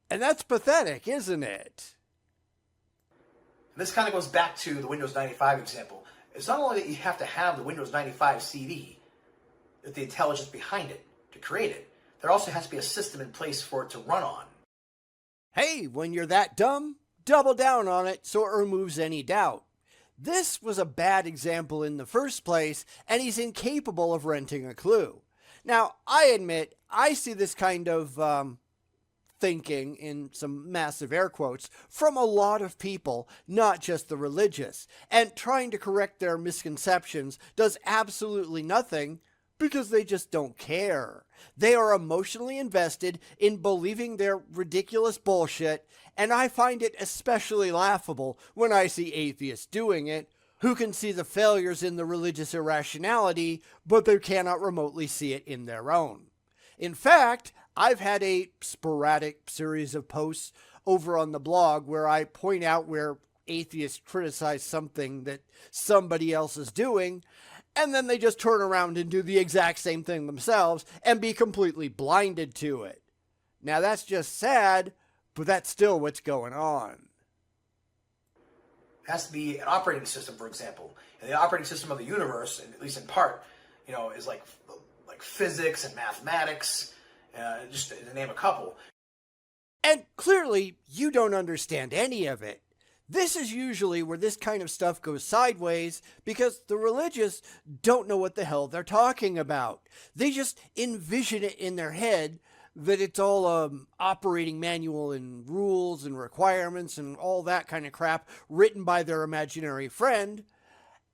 And that's pathetic, isn't it? This kind of goes back to the Windows 95 example. It's not only that you have to have the Windows 95 CD, with the intelligence behind it to create it, there also has to be a system in place for it to run on. Hey, when you're that dumb, double down on it so it removes any doubt. This was a bad example in the first place, and he's incapable of renting a clue. Now, I admit, I see this kind of thinking, in some massive air quotes, from a lot of people, not just the religious. And trying to correct their misconceptions does absolutely nothing because they just don't care. They are emotionally invested in believing their ridiculous bullshit, and I find it especially laughable when I see atheists doing it, who can see the failures in the religious irrationality, but they cannot remotely see it in their own. In fact, I've had a sporadic series of posts over on the blog where I point out where atheists criticize something that somebody else is doing, and then they just turn around and do the exact same thing themselves and be completely blinded to it. Now that's just sad, but that's still what's going on. It has to be an operating system, for example. And the operating system of the universe, at least in part, is like physics and mathematics, just to name a couple. And clearly, you don't understand any of it. This is usually where this kind of stuff goes sideways because the religious don't know what the hell they're talking about. They just envision it in their head that it's all operating manual and rules and requirements and all that kind of crap written by their imaginary friend.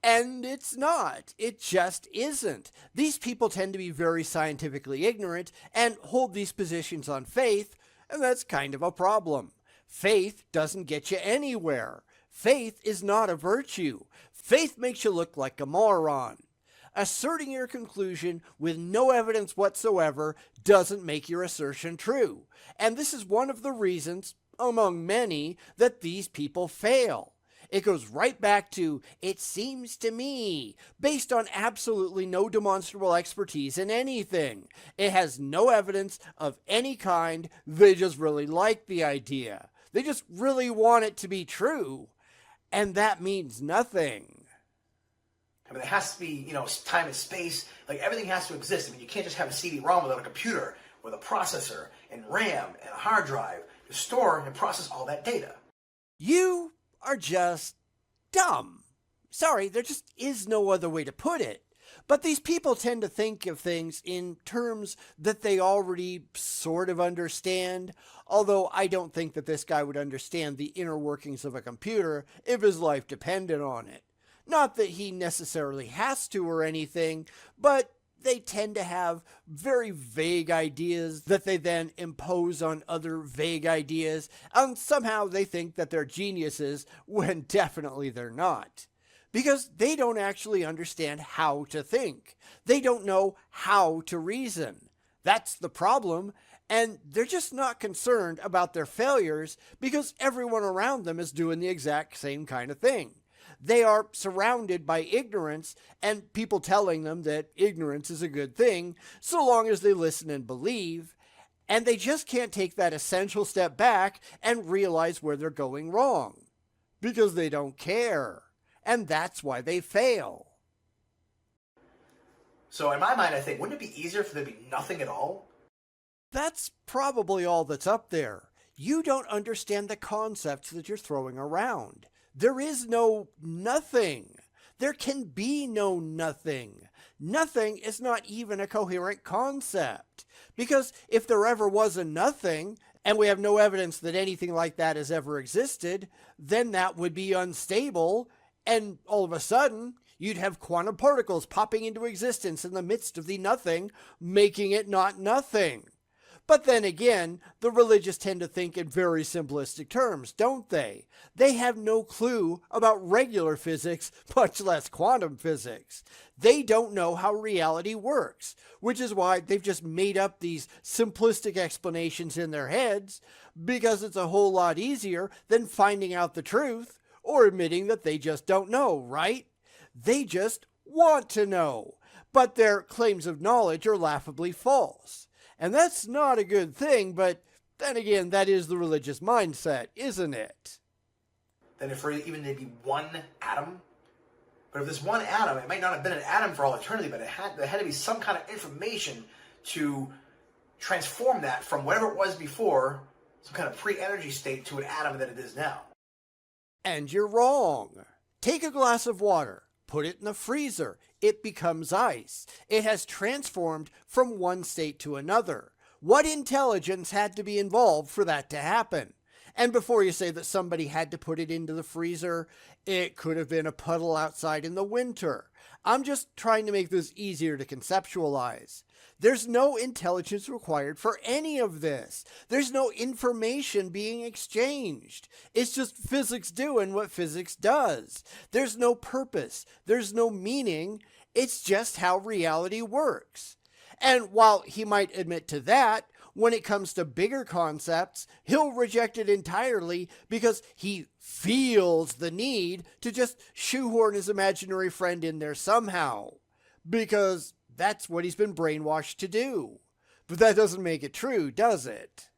And it's not. It just isn't. These people tend to be very scientifically ignorant and hold these positions on faith, and that's kind of a problem. Faith doesn't get you anywhere. Faith is not a virtue. Faith makes you look like a moron. Asserting your conclusion with no evidence whatsoever doesn't make your assertion true. And this is one of the reasons, among many, that these people fail. It goes right back to, it seems to me, based on absolutely no demonstrable expertise in anything. It has no evidence of any kind. They just really like the idea. They just really want it to be true. And that means nothing. I mean, there has to be, time and space. Like, everything has to exist. I mean, you can't just have a CD-ROM without a computer with a processor and RAM and a hard drive to store and process all that data. You are just dumb. Sorry, there just is no other way to put it. But these people tend to think of things in terms that they already sort of understand, although I don't think that this guy would understand the inner workings of a computer if his life depended on it. Not that he necessarily has to or anything, but they tend to have very vague ideas that they then impose on other vague ideas, and somehow they think that they're geniuses when definitely they're not. Because they don't actually understand how to think. They don't know how to reason. That's the problem, and they're just not concerned about their failures because everyone around them is doing the exact same kind of thing. They are surrounded by ignorance and people telling them that ignorance is a good thing so long as they listen and believe, and they just can't take that essential step back and realize where they're going wrong because they don't care. And that's why they fail. So in my mind, I think, wouldn't it be easier for there to be nothing at all? That's probably all that's up there. You don't understand the concepts that you're throwing around. There is no nothing. There can be no nothing. Nothing is not even a coherent concept. Because if there ever was a nothing, and we have no evidence that anything like that has ever existed, then that would be unstable. And all of a sudden, you'd have quantum particles popping into existence in the midst of the nothing, making it not nothing. But then again, the religious tend to think in very simplistic terms, don't they? They have no clue about regular physics, much less quantum physics. They don't know how reality works, which is why they've just made up these simplistic explanations in their heads, because it's a whole lot easier than finding out the truth. Or admitting that they just don't know, right? They just want to know, but their claims of knowledge are laughably false. And that's not a good thing, but then again, that is the religious mindset, isn't it? Then if even there'd be one atom, but if there's one atom, it might not have been an atom for all eternity, but there had to be some kind of information to transform that from whatever it was before, some kind of pre-energy state, to an atom that it is now. And you're wrong. Take a glass of water, put it in the freezer, it becomes ice. It has transformed from one state to another. What intelligence had to be involved for that to happen? And before you say that somebody had to put it into the freezer, it could have been a puddle outside in the winter. I'm just trying to make this easier to conceptualize. There's no intelligence required for any of this. There's no information being exchanged. It's just physics doing what physics does. There's no purpose. There's no meaning. It's just how reality works. And while he might admit to that, when it comes to bigger concepts, he'll reject it entirely because he feels the need to just shoehorn his imaginary friend in there somehow. Because that's what he's been brainwashed to do. But that doesn't make it true, does it?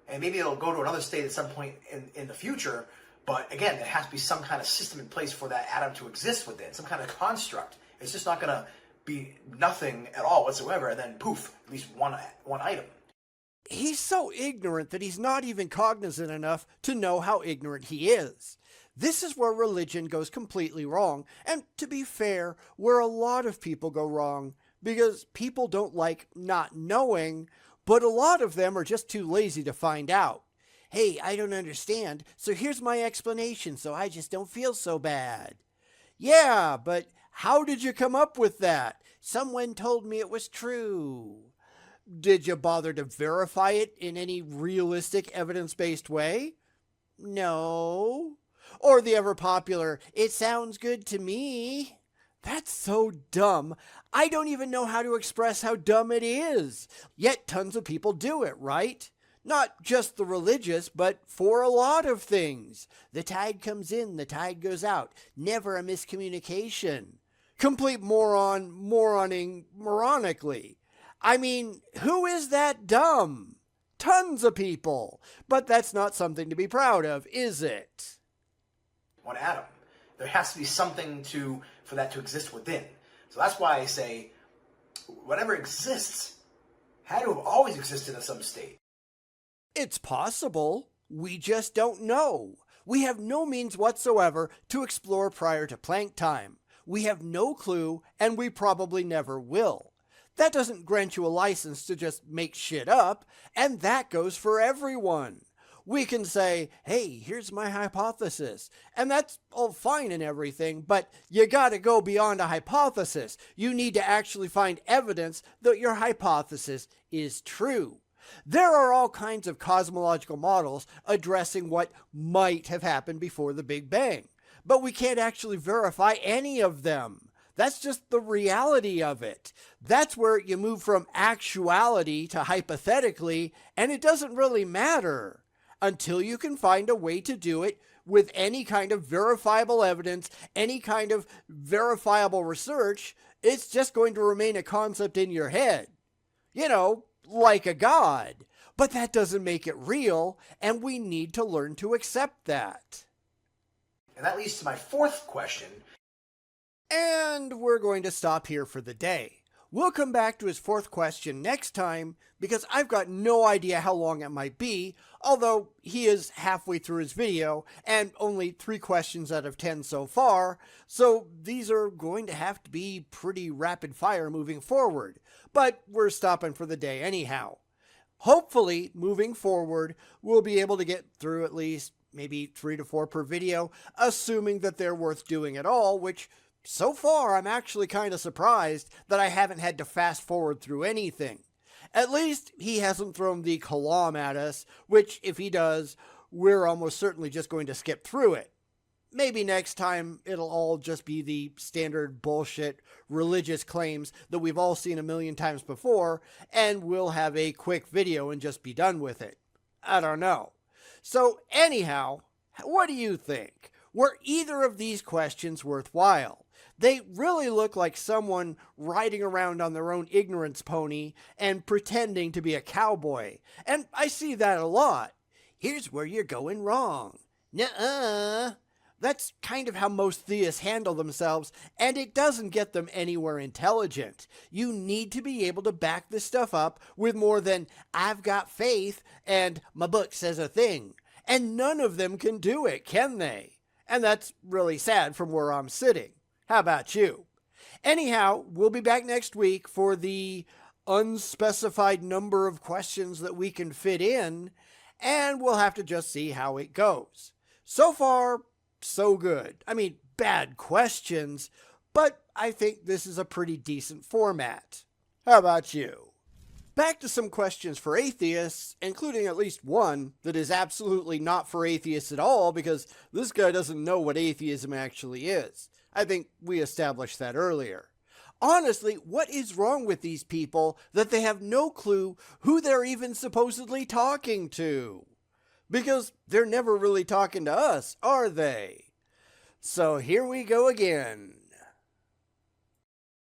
And maybe it'll go to another state at some point in the future, but again, there has to be some kind of system in place for that atom to exist within, some kind of construct. It's just not going to be nothing at all whatsoever, and then poof, at least one item. He's so ignorant that he's not even cognizant enough to know how ignorant he is. This is where religion goes completely wrong, and to be fair, where a lot of people go wrong, because people don't like not knowing, but a lot of them are just too lazy to find out. Hey, I don't understand, so here's my explanation so I just don't feel so bad. Yeah, but how did you come up with that? Someone told me it was true. Did you bother to verify it in any realistic evidence-based way? No. Or the ever-popular, it sounds good to me. That's so dumb. I don't even know how to express how dumb it is. Yet tons of people do it, right? Not just the religious, but for a lot of things. The tide comes in, the tide goes out. Never a miscommunication. Complete moroning moronically. I mean, who is that dumb? Tons of people. But that's not something to be proud of, is it? One atom. There has to be something for that to exist within. So that's why I say whatever exists had to have always existed in some state. It's possible. We just don't know. We have no means whatsoever to explore prior to Planck time. We have no clue, and we probably never will. That doesn't grant you a license to just make shit up, and that goes for everyone. We can say, hey, here's my hypothesis, and that's all fine and everything, but you gotta go beyond a hypothesis. You need to actually find evidence that your hypothesis is true. There are all kinds of cosmological models addressing what might have happened before the Big Bang, but we can't actually verify any of them. That's just the reality of it. That's where you move from actuality to hypothetically, and it doesn't really matter until you can find a way to do it with any kind of verifiable evidence, any kind of verifiable research. It's just going to remain a concept in your head. You know, like a god. But that doesn't make it real, and we need to learn to accept that. And that leads to my fourth question. And we're going to stop here for the day. We'll come back to his fourth question next time, because I've got no idea how long it might be, although he is halfway through his video, and only 3 questions out of 10 so far, so these are going to have to be pretty rapid fire moving forward. But we're stopping for the day anyhow. Hopefully, moving forward, we'll be able to get through at least maybe 3 to 4 per video, assuming that they're worth doing at all, which so far I'm actually kind of surprised that I haven't had to fast forward through anything. At least he hasn't thrown the kalam at us, which if he does, we're almost certainly just going to skip through it. Maybe next time it'll all just be the standard bullshit religious claims that we've all seen a million times before, and we'll have a quick video and just be done with it. I don't know. So anyhow, what do you think? Were either of these questions worthwhile? They really look like someone riding around on their own ignorance pony and pretending to be a cowboy. And I see that a lot. Here's where you're going wrong. Nuh-uh. That's kind of how most theists handle themselves, and it doesn't get them anywhere intelligent. You need to be able to back this stuff up with more than, I've got faith, and my book says a thing. And none of them can do it, can they? And that's really sad from where I'm sitting. How about you? Anyhow, we'll be back next week for the unspecified number of questions that we can fit in, and we'll have to just see how it goes. So far, so good. I mean, bad questions, but I think this is a pretty decent format. How about you? Back to some questions for atheists, including at least one that is absolutely not for atheists at all, because this guy doesn't know what atheism actually is. I think we established that earlier. Honestly, what is wrong with these people that they have no clue who they're even supposedly talking to? Because they're never really talking to us, are they? So here we go again.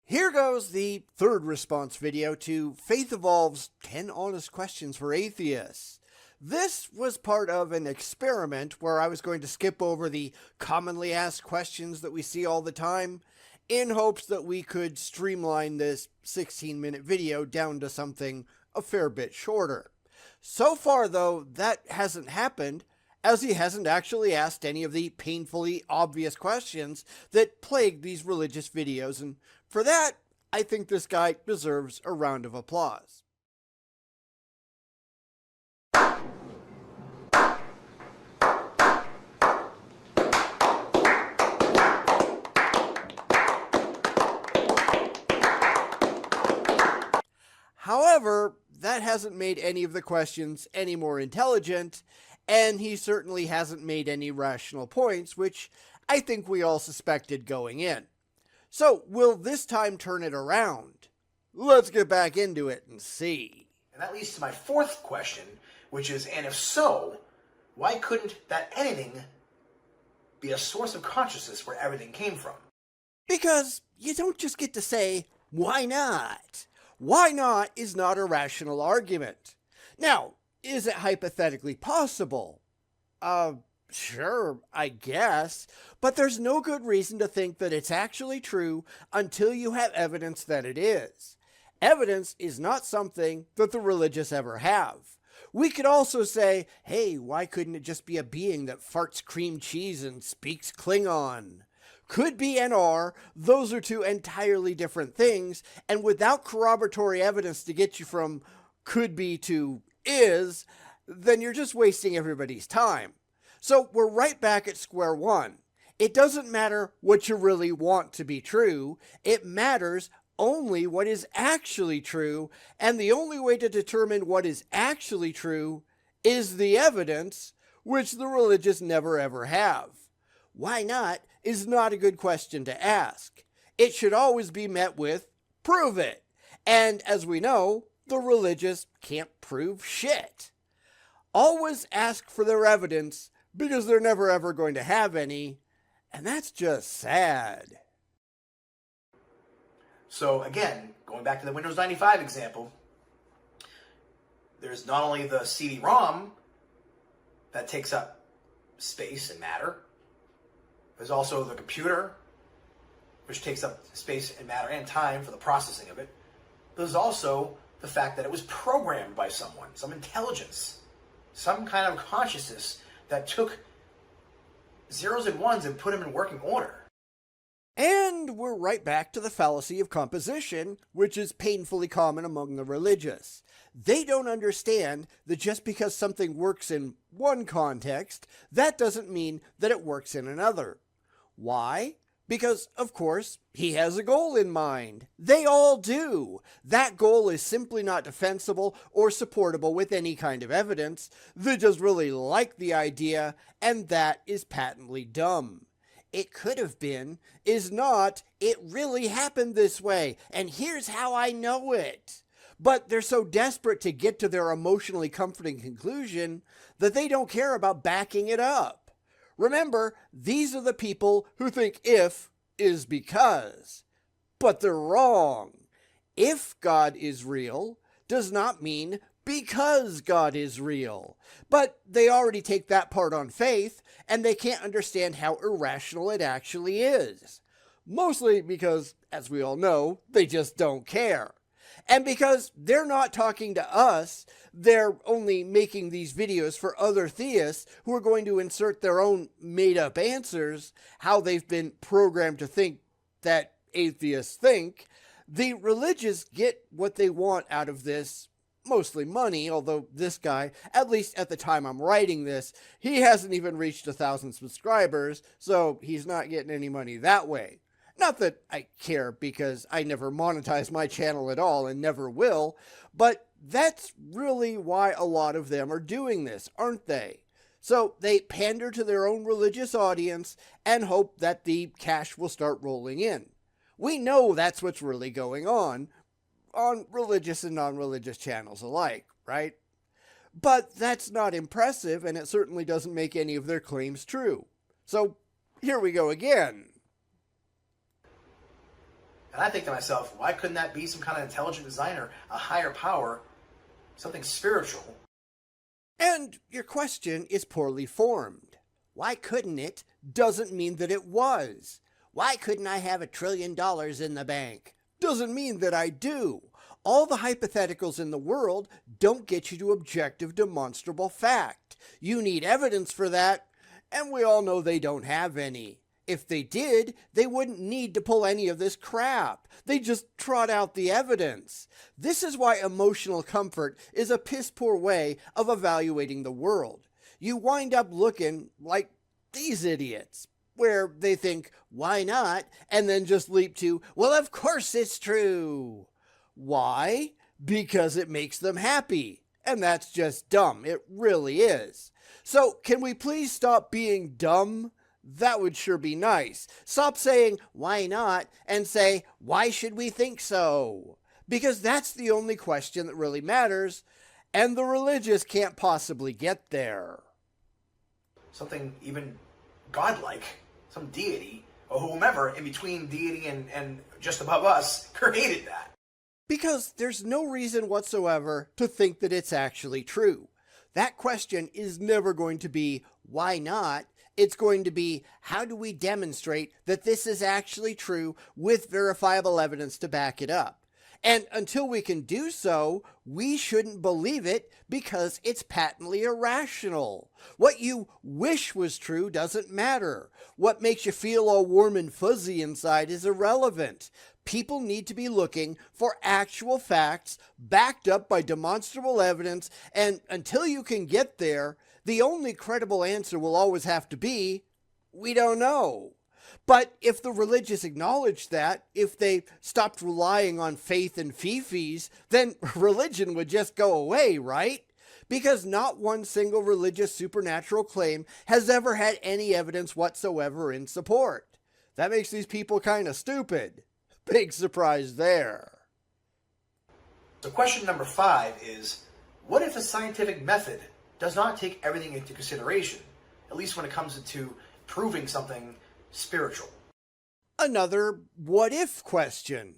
Here goes the third response video to Faith Evolve's 10 Honest Questions for Atheists. This was part of an experiment where I was going to skip over the commonly asked questions that we see all the time in hopes that we could streamline this 16-minute video down to something a fair bit shorter. So far, though, that hasn't happened, as he hasn't actually asked any of the painfully obvious questions that plague these religious videos, and for that, I think this guy deserves a round of applause. However, that hasn't made any of the questions any more intelligent, and he certainly hasn't made any rational points, which I think we all suspected going in. So, will this time turn it around? Let's get back into it and see. And that leads to my fourth question, which is, and if so, why couldn't that anything be a source of consciousness where everything came from? Because you don't just get to say, why not? Why not is not a rational argument. Now, is it hypothetically possible? Sure, I guess, but there's no good reason to think that it's actually true until you have evidence that it is. Evidence is not something that the religious ever have. We could also say, hey, why couldn't it just be a being that farts cream cheese and speaks Klingon? Could be and are, those are two entirely different things, and without corroboratory evidence to get you from could be to is, then you're just wasting everybody's time. So we're right back at square one. It doesn't matter what you really want to be true. It matters only what is actually true, and the only way to determine what is actually true is the evidence, which the religious never ever have. Why not is not a good question to ask. It should always be met with, prove it. And as we know, the religious can't prove shit. Always ask for their evidence, because they're never ever going to have any, and that's just sad. So again, going back to the Windows 95 example, there's not only the CD-ROM that takes up space and matter, there's also the computer, which takes up space and matter and time for the processing of it. There's also the fact that it was programmed by someone, some intelligence, some kind of consciousness that took zeros and ones and put them in working order. And we're right back to the fallacy of composition, which is painfully common among the religious. They don't understand that just because something works in one context, that doesn't mean that it works in another. Why? Because, of course, he has a goal in mind. They all do. That goal is simply not defensible or supportable with any kind of evidence. They just really like the idea, and that is patently dumb. It could have been, is not, it really happened this way, and here's how I know it. But they're so desperate to get to their emotionally comforting conclusion that they don't care about backing it up. Remember, these are the people who think if is because. But they're wrong. If God is real does not mean because God is real. But they already take that part on faith, and they can't understand how irrational it actually is. Mostly because, as we all know, they just don't care. And because they're not talking to us, they're only making these videos for other theists who are going to insert their own made-up answers, how they've been programmed to think that atheists think. The religious get what they want out of this, mostly money, although this guy, at least at the time I'm writing this, he hasn't even reached 1,000 subscribers, so he's not getting any money that way. Not that I care, because I never monetize my channel at all and never will, but that's really why a lot of them are doing this, aren't they? So they pander to their own religious audience and hope that the cash will start rolling in. We know that's what's really going on religious and non-religious channels alike, right? But that's not impressive, and it certainly doesn't make any of their claims true. So here we go again. And I think to myself, why couldn't that be some kind of intelligent designer, a higher power, something spiritual? And your question is poorly formed. Why couldn't it doesn't mean that it was. Why couldn't I have $1 trillion in the bank? Doesn't mean that I do. All the hypotheticals in the world don't get you to objective, demonstrable fact. You need evidence for that, and we all know they don't have any. If they did, they wouldn't need to pull any of this crap. They just trot out the evidence. This is why emotional comfort is a piss-poor way of evaluating the world. You wind up looking like these idiots, where they think, why not? And then just leap to, well, of course it's true. Why? Because it makes them happy. And that's just dumb. It really is. So can we please stop being dumb? That would sure be nice. Stop saying, why not? And say, why should we think so? Because that's the only question that really matters. And the religious can't possibly get there. Something even godlike, some deity, or whomever in between deity and just above us created that. Because there's no reason whatsoever to think that it's actually true. That question is never going to be, why not? It's going to be, how do we demonstrate that this is actually true with verifiable evidence to back it up? And until we can do so, we shouldn't believe it because it's patently irrational. What you wish was true doesn't matter. What makes you feel all warm and fuzzy inside is irrelevant. People need to be looking for actual facts backed up by demonstrable evidence, and until you can get there, the only credible answer will always have to be, we don't know. But if the religious acknowledged that, if they stopped relying on faith and fifis, then religion would just go away, right? Because not one single religious supernatural claim has ever had any evidence whatsoever in support. That makes these people kind of stupid. Big surprise there. So question number 5 is, what if the scientific method does not take everything into consideration, at least when it comes to proving something spiritual? Another what if question.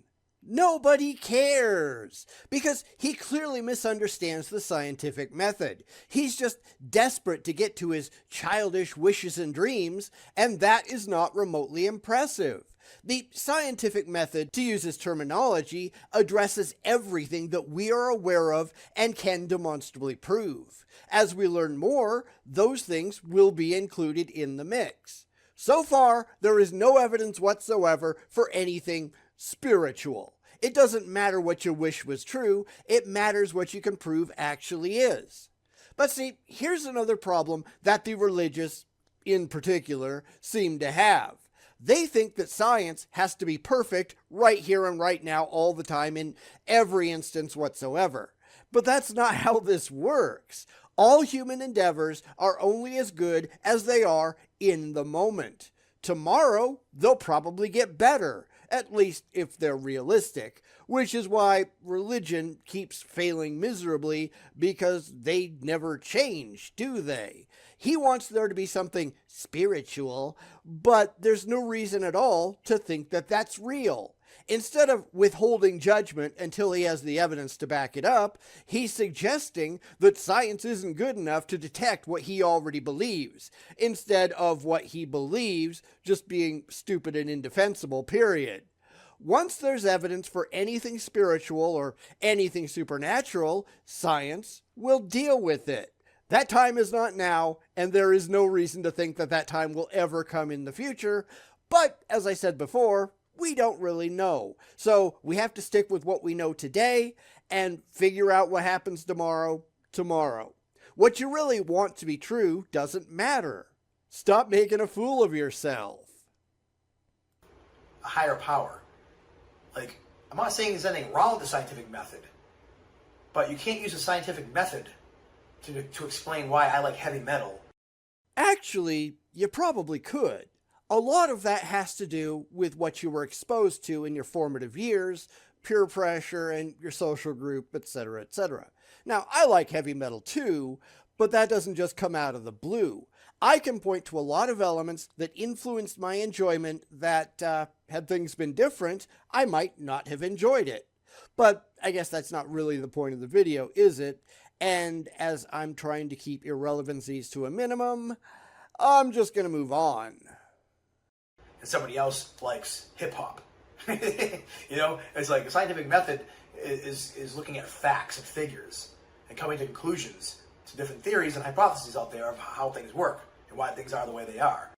Nobody cares, because he clearly misunderstands the scientific method. He's just desperate to get to his childish wishes and dreams, and that is not remotely impressive. The scientific method, to use his terminology, addresses everything that we are aware of and can demonstrably prove. As we learn more, those things will be included in the mix. So far, there is no evidence whatsoever for anything spiritual. It doesn't matter what you wish was true, it matters what you can prove actually is. But see, here's another problem that the religious, in particular, seem to have. They think that science has to be perfect right here and right now all the time in every instance whatsoever. But that's not how this works. All human endeavors are only as good as they are in the moment. Tomorrow, they'll probably get better, at least if they're realistic, which is why religion keeps failing miserably, because they never change, do they? He wants there to be something spiritual, but there's no reason at all to think that that's real. Instead of withholding judgment until he has the evidence to back it up, he's suggesting that science isn't good enough to detect what he already believes, instead of what he believes just being stupid and indefensible, period. Once there's evidence for anything spiritual or anything supernatural, science will deal with it. That time is not now, and there is no reason to think that that time will ever come in the future. But, as I said before, We don't really know. So we have to stick with what we know today and figure out what happens tomorrow. What you really want to be true doesn't matter. Stop making a fool of yourself. A higher power. Like, I'm not saying there's anything wrong with the scientific method, but you can't use a scientific method to explain why I like heavy metal. Actually, you probably could. A lot of that has to do with what you were exposed to in your formative years, peer pressure, and your social group, etc., etc. Now, I like heavy metal too, but that doesn't just come out of the blue. I can point to a lot of elements that influenced my enjoyment that, had things been different, I might not have enjoyed it. But I guess that's not really the point of the video, is it? And as I'm trying to keep irrelevancies to a minimum, I'm just going to move on. And somebody else likes hip-hop. It's like the scientific method is looking at facts and figures and coming to conclusions to different theories and hypotheses out there of how things work and why things are the way they are.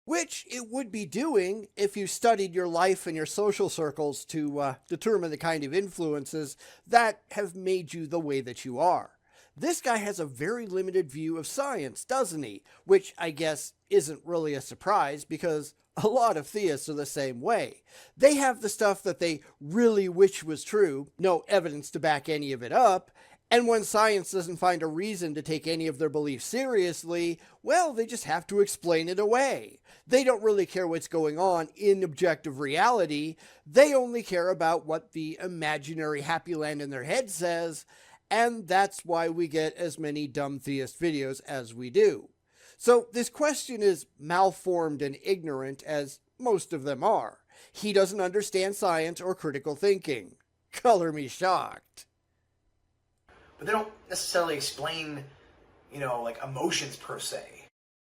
Which it would be doing if you studied your life and your social circles to determine the kind of influences that have made you the way that you are. This guy has a very limited view of science, doesn't he? Which I guess isn't really a surprise because a lot of theists are the same way. They have the stuff that they really wish was true, no evidence to back any of it up, and when science doesn't find a reason to take any of their beliefs seriously, well, they just have to explain it away. They don't really care what's going on in objective reality. They only care about what the imaginary happy land in their head says, and that's why we get as many dumb theist videos as we do. So this question is malformed and ignorant, as most of them are. He doesn't understand science or critical thinking. Color me shocked. But they don't necessarily explain, like emotions per se.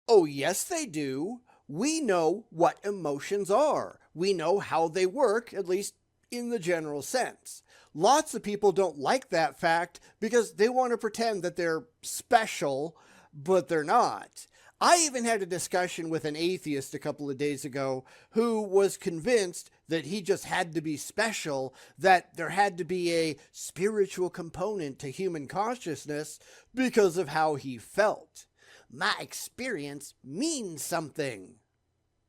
Oh, yes, they do. We know what emotions are. We know how they work, at least in the general sense. Lots of people don't like that fact because they want to pretend that they're special, but they're not. I even had a discussion with an atheist a couple of days ago who was convinced that he just had to be special, that there had to be a spiritual component to human consciousness because of how he felt. My experience means something.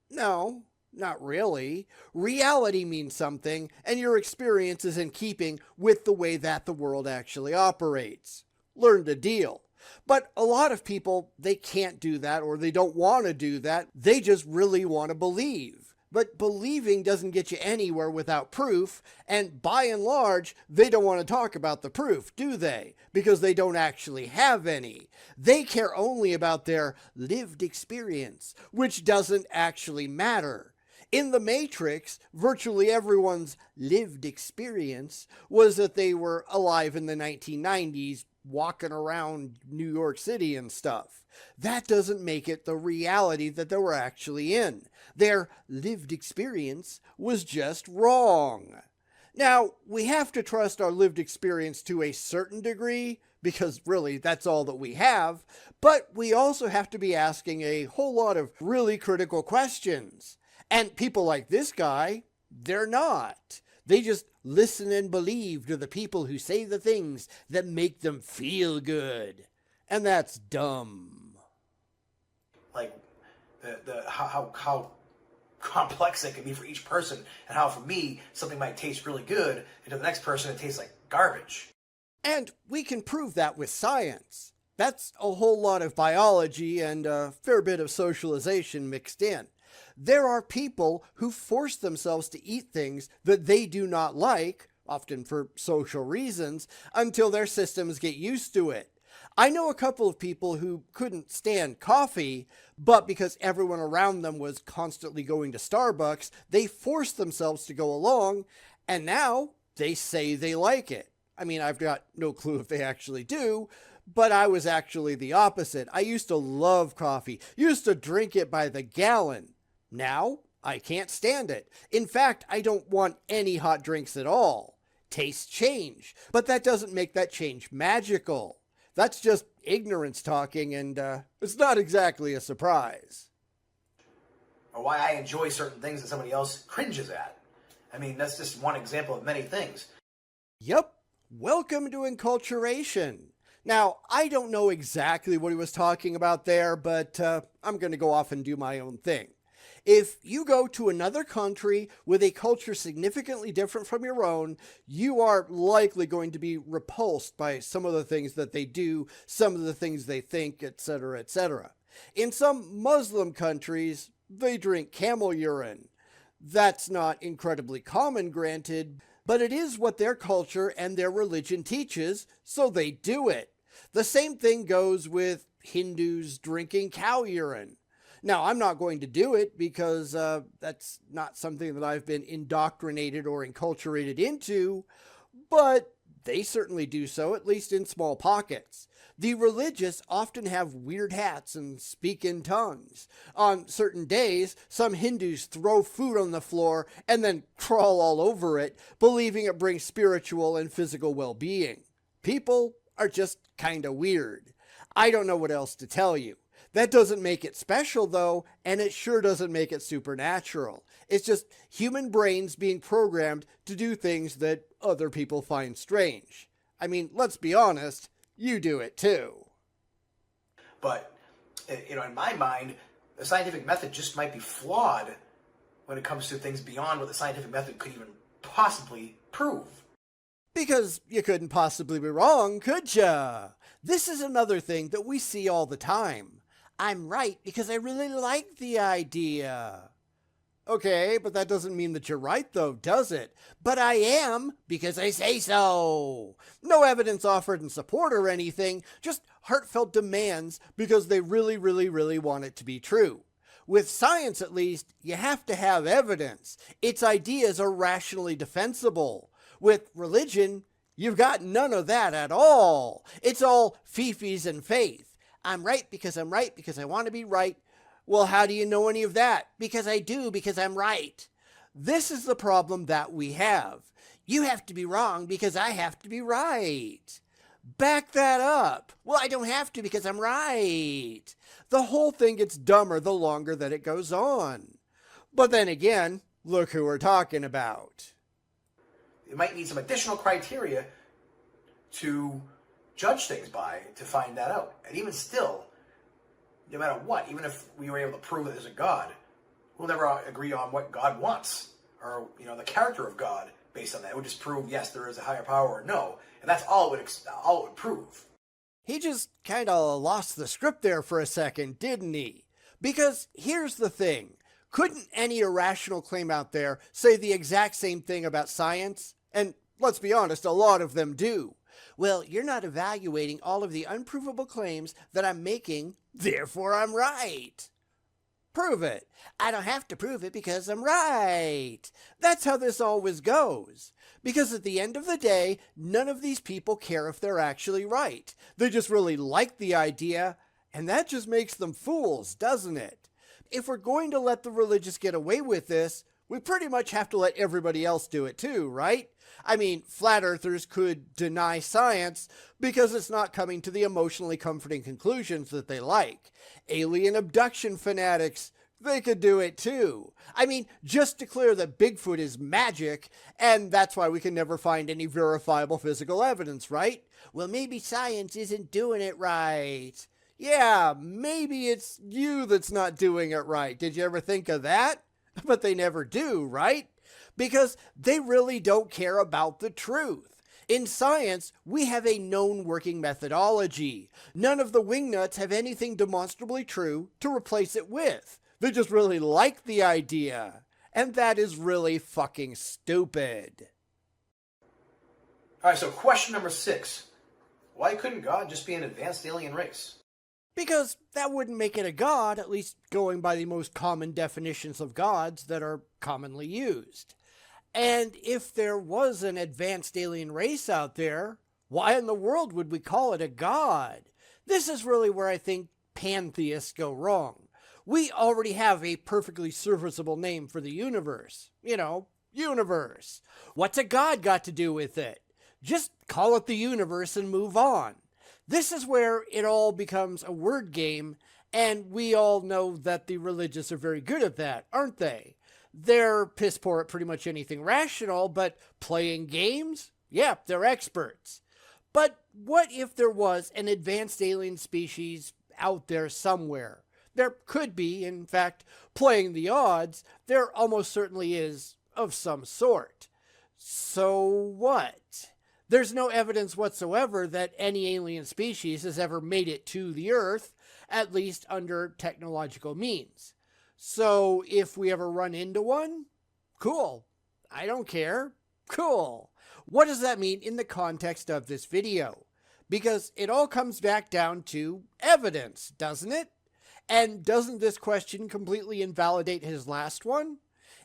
No, not really. Reality means something, and your experience is in keeping with the way that the world actually operates. Learn to deal. But a lot of people, they can't do that, or they don't want to do that. They just really want to believe. But believing doesn't get you anywhere without proof, and by and large, they don't want to talk about the proof, do they? Because they don't actually have any. They care only about their lived experience, which doesn't actually matter. In the Matrix, virtually everyone's lived experience was that they were alive in the 1990s, walking around New York City and stuff. That doesn't make it the reality that they were actually in. Their lived experience was just wrong. Now, we have to trust our lived experience to a certain degree, because really that's all that we have, but we also have to be asking a whole lot of really critical questions. And people like this guy, they're not. They just listen and believe to the people who say the things that make them feel good. And that's dumb. Like how complex it can be for each person, and how for me something might taste really good, and to the next person it tastes like garbage. And we can prove that with science. That's a whole lot of biology and a fair bit of socialization mixed in. There are people who force themselves to eat things that they do not like, often for social reasons, until their systems get used to it. I know a couple of people who couldn't stand coffee, but because everyone around them was constantly going to Starbucks, they forced themselves to go along, and now they say they like it. I mean, I've got no clue if they actually do, but I was actually the opposite. I used to love coffee, used to drink it by the gallon. Now, I can't stand it. In fact, I don't want any hot drinks at all. Tastes change, but that doesn't make that change magical. That's just ignorance talking, and it's not exactly a surprise. or why I enjoy certain things that somebody else cringes at. I mean, that's just one example of many things. Yep. Welcome to Enculturation. Now, I don't know exactly what he was talking about there, but I'm going to go off and do my own thing. If you go to another country with a culture significantly different from your own, you are likely going to be repulsed by some of the things that they do, some of the things they think, etc., etc. In some Muslim countries, they drink camel urine. That's not incredibly common, granted, but it is what their culture and their religion teaches, so they do it. The same thing goes with Hindus drinking cow urine. Now, I'm not going to do it because that's not something that I've been indoctrinated or enculturated into, but they certainly do so, at least in small pockets. The religious often have weird hats and speak in tongues. On certain days, some Hindus throw food on the floor and then crawl all over it, believing it brings spiritual and physical well-being. People are just kinda weird. I don't know what else to tell you. That doesn't make it special, though, and it sure doesn't make it supernatural. It's just human brains being programmed to do things that other people find strange. I mean, let's be honest, you do it too. But, in my mind, the scientific method just might be flawed when it comes to things beyond what the scientific method could even possibly prove. Because you couldn't possibly be wrong, could ya? This is another thing that we see all the time. I'm right because I really like the idea. Okay, but that doesn't mean that you're right though, does it? But I am because I say so. No evidence offered in support or anything, just heartfelt demands because they really, really, really want it to be true. With science, at least, you have to have evidence. Its ideas are rationally defensible. With religion, you've got none of that at all. It's all fifis and faith. I'm right because I want to be right. Well, how do you know any of that? Because I do, because I'm right. This is the problem that we have. You have to be wrong because I have to be right. Back that up. Well, I don't have to because I'm right. The whole thing gets dumber the longer that it goes on. But then again, look who we're talking about. You might need some additional criteria to judge things by to find that out. And even still, no matter what, even if we were able to prove that there's a God, we'll never agree on what God wants or, the character of God based on that. It would just prove, yes, there is a higher power or no. And that's all it would prove. He just kind of lost the script there for a second, didn't he? Because here's the thing. Couldn't any irrational claim out there say the exact same thing about science? And let's be honest, a lot of them do. Well, you're not evaluating all of the unprovable claims that I'm making, therefore I'm right. Prove it. I don't have to prove it because I'm right. That's how this always goes. Because at the end of the day, none of these people care if they're actually right. They just really like the idea, and that just makes them fools, doesn't it? If we're going to let the religious get away with this, we pretty much have to let everybody else do it too, right? I mean, flat earthers could deny science because it's not coming to the emotionally comforting conclusions that they like. Alien abduction fanatics, they could do it too. I mean, just declare that Bigfoot is magic, and that's why we can never find any verifiable physical evidence, right? Well, maybe science isn't doing it right. Yeah, maybe it's you that's not doing it right. Did you ever think of that? But they never do, right? Because they really don't care about the truth. In science, we have a known working methodology. None of the wingnuts have anything demonstrably true to replace it with. They just really like the idea. And that is really fucking stupid. All right, so question number 6. Why couldn't God just be an advanced alien race? Because that wouldn't make it a god, at least going by the most common definitions of gods that are commonly used. And if there was an advanced alien race out there, why in the world would we call it a god? This is really where I think pantheists go wrong. We already have a perfectly serviceable name for the universe. Universe. What's a god got to do with it? Just call it the universe and move on. This is where it all becomes a word game, and we all know that the religious are very good at that, aren't they? They're piss poor at pretty much anything rational, but playing games? Yeah, they're experts. But what if there was an advanced alien species out there somewhere? There could be, in fact, playing the odds, there almost certainly is of some sort. So what? There's no evidence whatsoever that any alien species has ever made it to the Earth, at least under technological means. So if we ever run into one, cool. I don't care. Cool. What does that mean in the context of this video? Because it all comes back down to evidence, doesn't it? And doesn't this question completely invalidate his last one?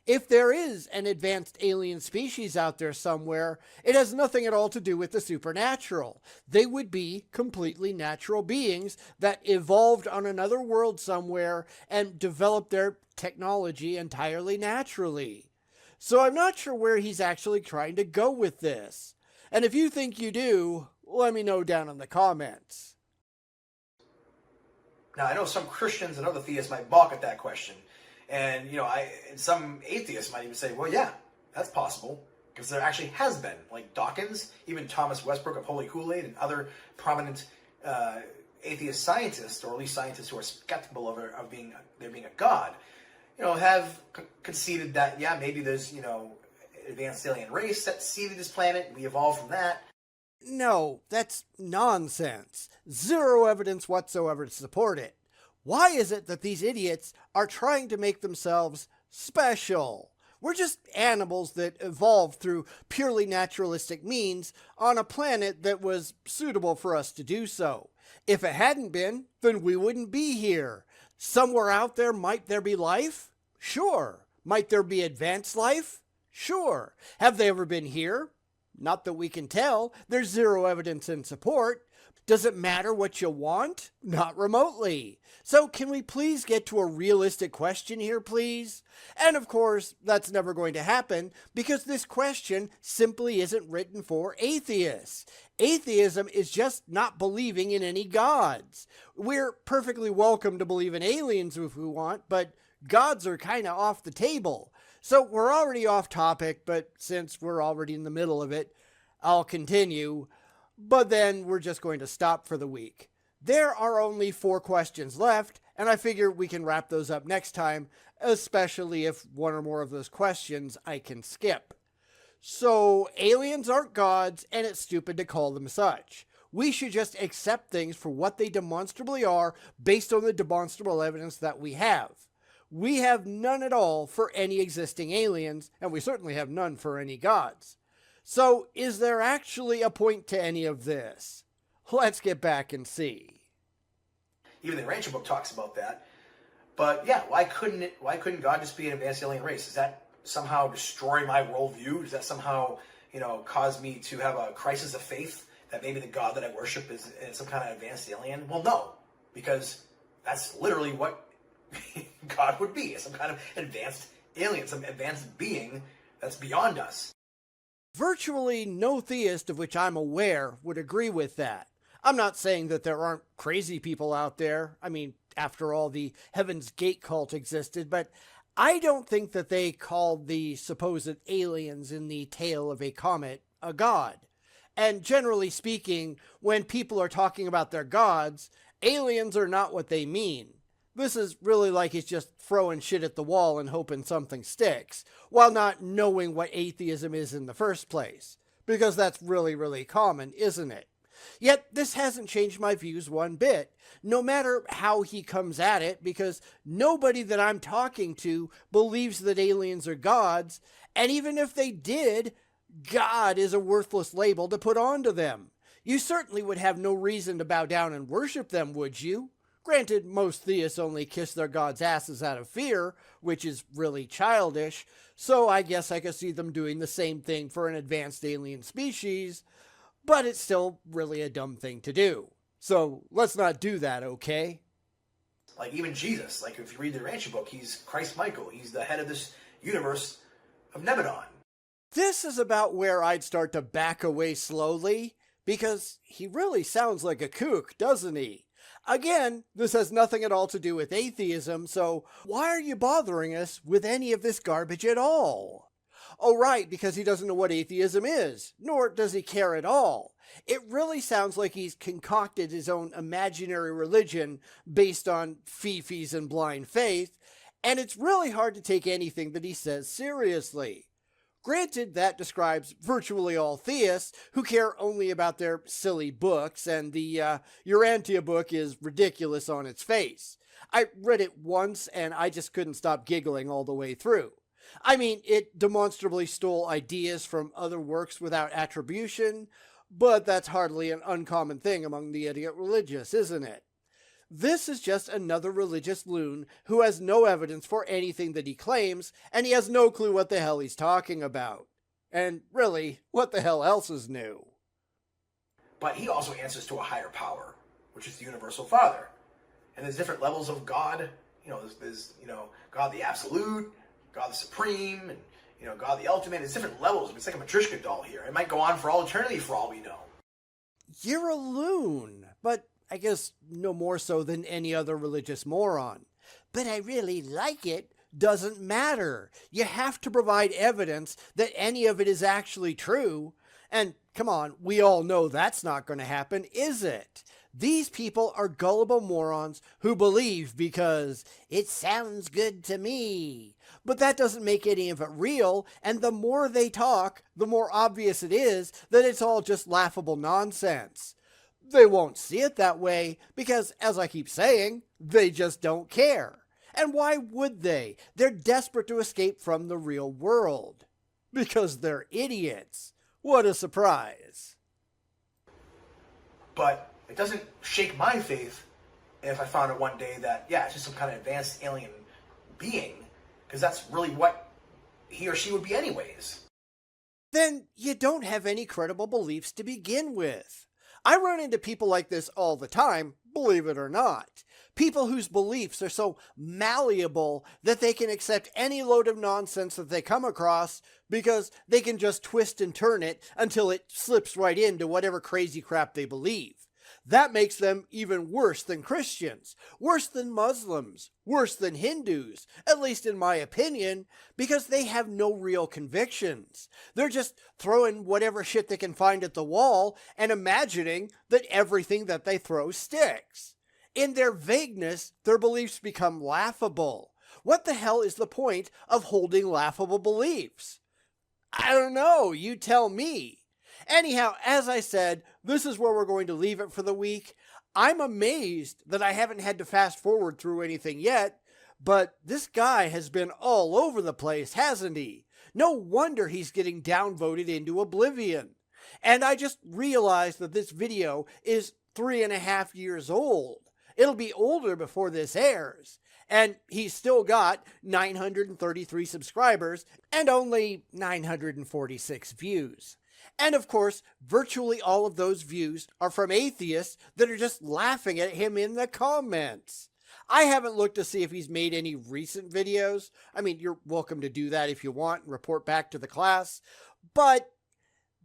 If there is an advanced alien species out there somewhere, it has nothing at all to do with the supernatural. They would be completely natural beings that evolved on another world somewhere and developed their technology entirely naturally. So I'm not sure where he's actually trying to go with this. And if you think you do, let me know down in the comments. Now, I know some Christians and other theists might balk at that question. And, and some atheists might even say, well, yeah, that's possible. Because there actually has been, like Dawkins, even Thomas Westbrook of Holy Kool-Aid, and other prominent atheist scientists, or at least scientists who are skeptical of there being a God, have conceded that, yeah, maybe there's, advanced alien race that seeded this planet, we evolved from that. No, that's nonsense. Zero evidence whatsoever to support it. Why is it that these idiots are trying to make themselves special? We're just animals that evolved through purely naturalistic means on a planet that was suitable for us to do so. If it hadn't been, then we wouldn't be here. Somewhere out there, might there be life? Sure. Might there be advanced life? Sure. Have they ever been here? Not that we can tell. There's zero evidence in support. Does it matter what you want? Not remotely. So can we please get to a realistic question here, please? And of course, that's never going to happen because this question simply isn't written for atheists. Atheism is just not believing in any gods. We're perfectly welcome to believe in aliens if we want, but gods are kind of off the table. So we're already off topic, but since we're already in the middle of it, I'll continue. But then we're just going to stop for the week. There are only 4 questions left, and I figure we can wrap those up next time, especially if one or more of those questions I can skip. So, aliens aren't gods, and it's stupid to call them such. We should just accept things for what they demonstrably are based on the demonstrable evidence that we have. We have none at all for any existing aliens, and we certainly have none for any gods. So, is there actually a point to any of this? Let's get back and see. Even the Rancher book talks about that. But yeah, why couldn't God just be an advanced alien race? Does that somehow destroy my worldview? Does that somehow, cause me to have a crisis of faith that maybe the God that I worship is some kind of advanced alien? Well, no, because that's literally what God would be, some kind of advanced alien, some advanced being that's beyond us. Virtually no theist of which I'm aware would agree with that. I'm not saying that there aren't crazy people out there. I mean, after all, the Heaven's Gate cult existed, but I don't think that they called the supposed aliens in the tail of a comet a god. And generally speaking, when people are talking about their gods, aliens are not what they mean. This is really like it's just throwing shit at the wall and hoping something sticks, while not knowing what atheism is in the first place. Because that's really, really common, isn't it? Yet this hasn't changed my views one bit, no matter how he comes at it, because nobody that I'm talking to believes that aliens are gods, and even if they did, God is a worthless label to put onto them. You certainly would have no reason to bow down and worship them, would you? Granted, most theists only kiss their gods' asses out of fear, which is really childish, so I guess I could see them doing the same thing for an advanced alien species, but it's still really a dumb thing to do. So let's not do that, okay? Like even Jesus, like if you read the Rancher book, he's Christ Michael. He's the head of this universe of Nebadon. This is about where I'd start to back away slowly, because he really sounds like a kook, doesn't he? Again, this has nothing at all to do with atheism, so why are you bothering us with any of this garbage at all? Oh, right, because he doesn't know what atheism is, nor does he care at all. It really sounds like he's concocted his own imaginary religion based on fifis and blind faith, and it's really hard to take anything that he says seriously. Granted, that describes virtually all theists who care only about their silly books, and the Urantia book is ridiculous on its face. I read it once and I just couldn't stop giggling all the way through. I mean, it demonstrably stole ideas from other works without attribution, but that's hardly an uncommon thing among the idiot religious, isn't it? This is just another religious loon who has no evidence for anything that he claims, and he has no clue what the hell he's talking about. And really, what the hell else is new? But he also answers to a higher power, which is the universal Father. And there's different levels of God. There's God the Absolute, God the Supreme, and God the Ultimate. There's different levels. It's like a Matryoshka doll here. It might go on for all eternity for all we know. You're a loon, but I guess no more so than any other religious moron. But I really like it doesn't matter. You have to provide evidence that any of it is actually true. And come on, we all know that's not going to happen, is it? These people are gullible morons who believe because it sounds good to me. But that doesn't make any of it real, and the more they talk, the more obvious it is that it's all just laughable nonsense. They won't see it that way because, as I keep saying, they just don't care. And why would they? They're desperate to escape from the real world. Because they're idiots. What a surprise. But it doesn't shake my faith if I found out one day that, it's just some kind of advanced alien being, because that's really what he or she would be anyways. Then you don't have any credible beliefs to begin with. I run into people like this all the time, believe it or not. People whose beliefs are so malleable that they can accept any load of nonsense that they come across because they can just twist and turn it until it slips right into whatever crazy crap they believe. That makes them even worse than Christians, worse than Muslims, worse than Hindus, at least in my opinion, because they have no real convictions. They're just throwing whatever shit they can find at the wall and imagining that everything that they throw sticks. In their vagueness, their beliefs become laughable. What the hell is the point of holding laughable beliefs? I don't know, you tell me. Anyhow, as I said, this is where we're going to leave it for the week. I'm amazed that I haven't had to fast forward through anything yet, but this guy has been all over the place, hasn't he? No wonder he's getting downvoted into oblivion. And I just realized that this video is 3.5 years old. It'll be older before this airs. And he's still got 933 subscribers and only 946 views. And of course, virtually all of those views are from atheists that are just laughing at him in the comments. I haven't looked to see if he's made any recent videos. I mean, you're welcome to do that if you want and report back to the class. But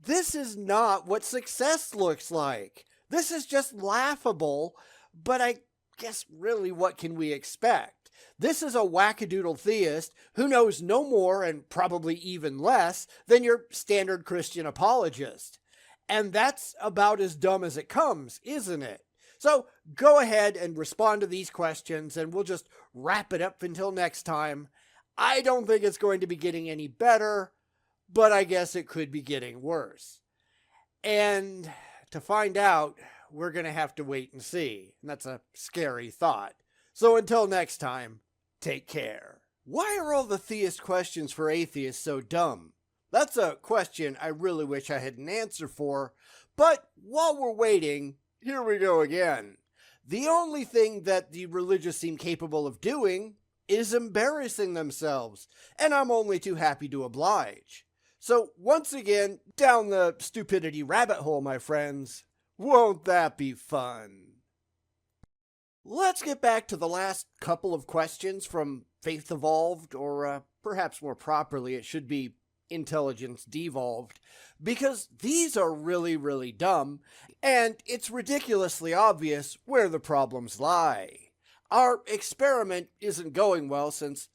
this is not what success looks like. This is just laughable, but I guess really what can we expect? This is a wackadoodle theist who knows no more and probably even less than your standard Christian apologist. And that's about as dumb as it comes, isn't it? So go ahead and respond to these questions and we'll just wrap it up until next time. I don't think it's going to be getting any better, but I guess it could be getting worse. And to find out, we're going to have to wait and see. And that's a scary thought. So until next time, take care. Why are all the theist questions for atheists so dumb? That's a question I really wish I had an answer for. But while we're waiting, here we go again. The only thing that the religious seem capable of doing is embarrassing themselves. And I'm only too happy to oblige. So once again, down the stupidity rabbit hole, my friends. Won't that be fun? Let's get back to the last couple of questions from Faith Evolved, or perhaps more properly, it should be intelligence devolved, because these are really, really dumb, and it's ridiculously obvious where the problems lie. Our experiment isn't going well since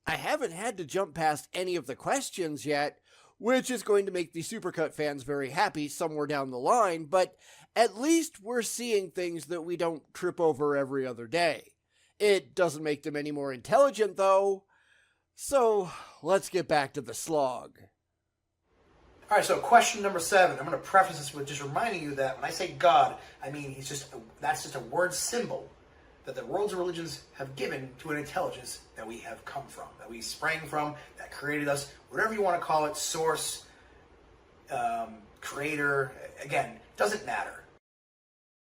I haven't had to jump past any of the questions yet, which is going to make the Supercut fans very happy somewhere down the line, but at least we're seeing things that we don't trip over every other day. It doesn't make them any more intelligent, though. So let's get back to the slog. All right, so question number 7. I'm going to preface this with just reminding you that when I say God, I mean that's just a word symbol that the worlds of religions have given to an intelligence that we have come from, that we sprang from, that created us, whatever you want to call it, source, creator, again, doesn't matter.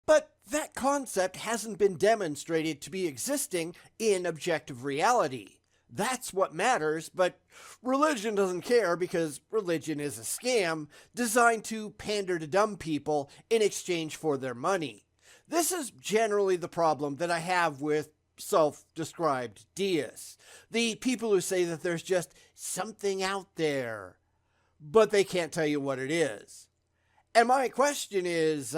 But that concept hasn't been demonstrated to be existing in objective reality. That's what matters, but religion doesn't care because religion is a scam designed to pander to dumb people in exchange for their money. This is generally the problem that I have with self-described deists. The people who say that there's just something out there, but they can't tell you what it is. And my question is,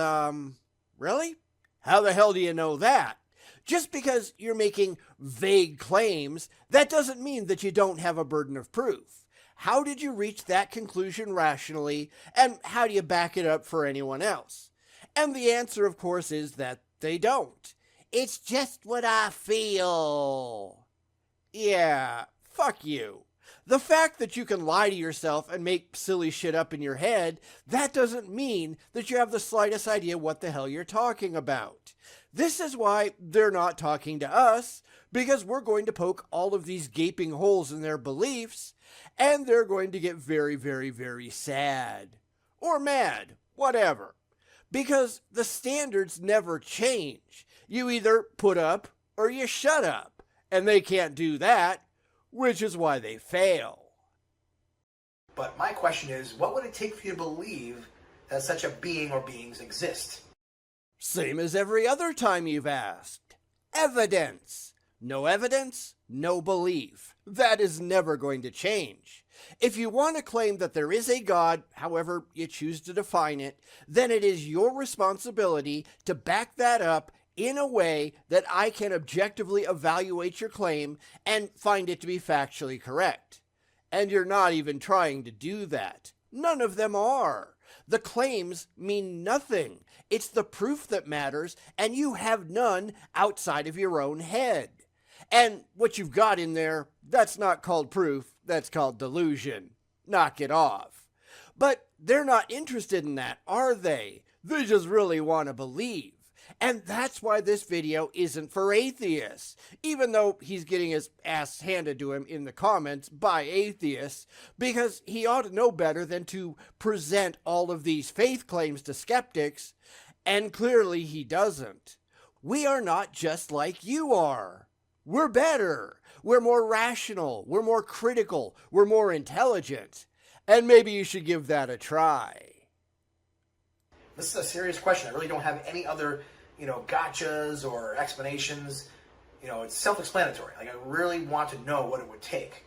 really? How the hell do you know that? Just because you're making vague claims, that doesn't mean that you don't have a burden of proof. How did you reach that conclusion rationally, and how do you back it up for anyone else? And the answer, of course, is that they don't. It's just what I feel. Yeah, fuck you. The fact that you can lie to yourself and make silly shit up in your head, that doesn't mean that you have the slightest idea what the hell you're talking about. This is why they're not talking to us, because we're going to poke all of these gaping holes in their beliefs, and they're going to get very, very, very sad. Or mad, whatever. Because the standards never change. You either put up or you shut up, and they can't do that, which is why they fail. But my question is, what would it take for you to believe that such a being or beings exist? Same as every other time you've asked. Evidence. No evidence, no belief. That is never going to change. If you want to claim that there is a God, however you choose to define it, then it is your responsibility to back that up in a way that I can objectively evaluate your claim and find it to be factually correct. And you're not even trying to do that. None of them are. The claims mean nothing. It's the proof that matters, and you have none outside of your own head. And what you've got in there, that's not called proof, that's called delusion. Knock it off. But they're not interested in that, are they? They just really want to believe. And that's why this video isn't for atheists, even though he's getting his ass handed to him in the comments by atheists, because he ought to know better than to present all of these faith claims to skeptics, and clearly he doesn't. We are not just like you are. We're better. We're more rational. We're more critical. We're more intelligent. And maybe you should give that a try. This is a serious question. I really don't have any other, gotchas or explanations. It's self-explanatory. I really want to know what it would take.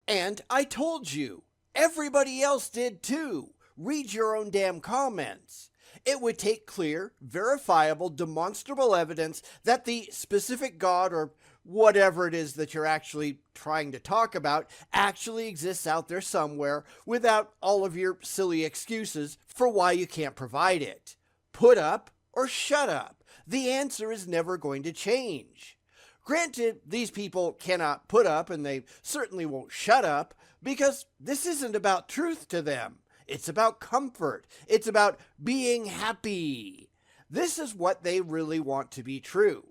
And I told you. Everybody else did too. Read your own damn comments. It would take clear, verifiable, demonstrable evidence that the specific God or whatever it is that you're actually trying to talk about actually exists out there somewhere without all of your silly excuses for why you can't provide it. Put up or shut up. The answer is never going to change. Granted, these people cannot put up and they certainly won't shut up because this isn't about truth to them. It's about comfort. It's about being happy. This is what they really want to be true.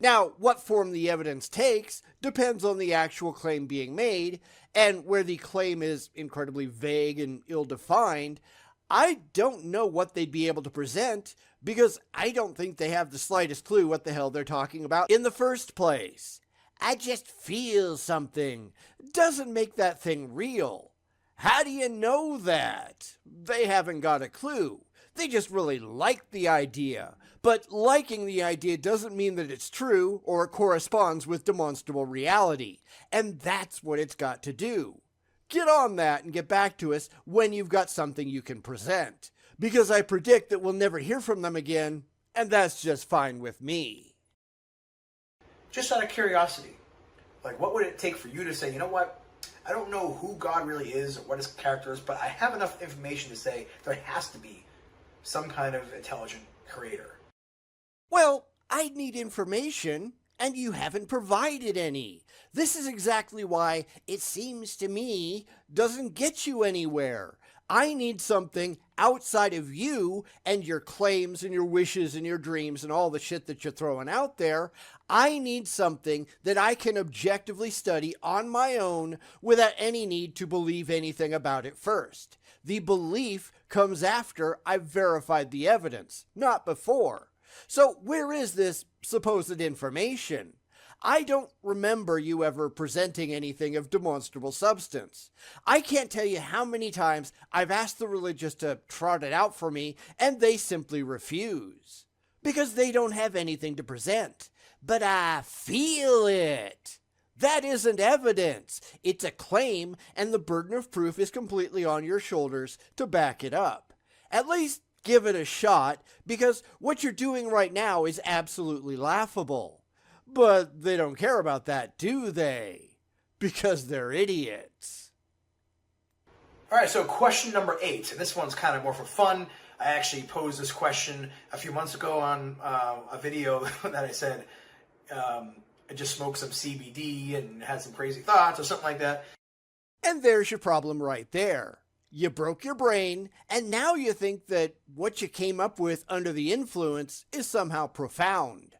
Now, what form the evidence takes depends on the actual claim being made, and where the claim is incredibly vague and ill-defined, I don't know what they'd be able to present because I don't think they have the slightest clue what the hell they're talking about in the first place. I just feel something. Doesn't make that thing real. How do you know that? They haven't got a clue. They just really like the idea. But liking the idea doesn't mean that it's true or corresponds with demonstrable reality. And that's what it's got to do. get on that and get back to us when you've got something you can present, because I predict that we'll never hear from them again, and that's just fine with me. Just out of curiosity, like what would it take for you to say, you know what, I don't know who God really is or what his character is, but I have enough information to say there has to be some kind of intelligent creator? Well, I need information, and you haven't provided any. This is exactly why it seems to me doesn't get you anywhere. I need something outside of you and your claims and your wishes and your dreams and all the shit that you're throwing out there. I need something that I can objectively study on my own without any need to believe anything about it first. The belief comes after I've verified the evidence, not before. So where is this supposed information? I don't remember you ever presenting anything of demonstrable substance. I can't tell you how many times I've asked the religious to trot it out for me, and they simply refuse. Because they don't have anything to present. But I feel it. That isn't evidence. It's a claim, and the burden of proof is completely on your shoulders to back it up. At least give it a shot, because what you're doing right now is absolutely laughable. But they don't care about that, do they? Because they're idiots. All right, so question number 8, and this one's kind of more for fun. I actually posed this question a few months ago on a video that I said I just smoked some CBD and had some crazy thoughts or something like that. And there's your problem right there. You broke your brain, and now you think that what you came up with under the influence is somehow profound.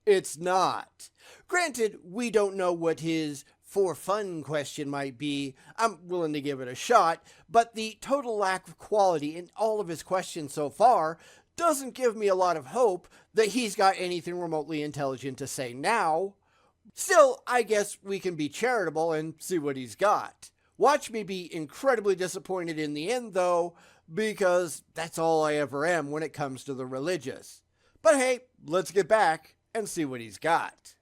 It's not. Granted, we don't know what his for fun question might be. I'm willing to give it a shot, but the total lack of quality in all of his questions so far doesn't give me a lot of hope that he's got anything remotely intelligent to say now. Still, I guess we can be charitable and see what he's got. Watch me be incredibly disappointed in the end, though, because that's all I ever am when it comes to the religious. But hey, let's get back and see what he's got.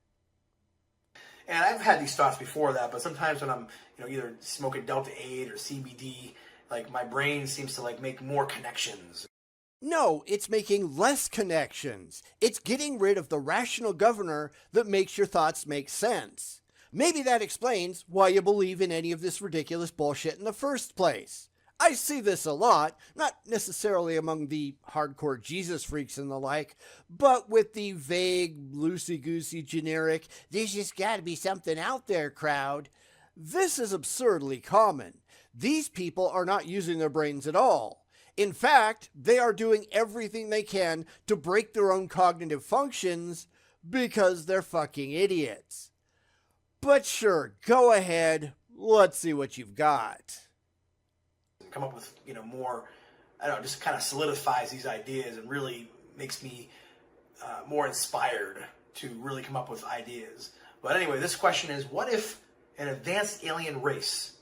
And I've had these thoughts before that, but sometimes when I'm, either smoking Delta 8 or CBD, like my brain seems to make more connections. No, it's making less connections. It's getting rid of the rational governor that makes your thoughts make sense. Maybe that explains why you believe in any of this ridiculous bullshit in the first place. I see this a lot, not necessarily among the hardcore Jesus freaks and the like, but with the vague, loosey-goosey, generic, there's just gotta be something out there crowd. This is absurdly common. These people are not using their brains at all. In fact, they are doing everything they can to break their own cognitive functions because they're fucking idiots. But sure, go ahead, let's see what you've got. Come up with, more, just kind of solidifies these ideas and really makes me more inspired to really come up with ideas. But anyway, this question is, what if an advanced alien race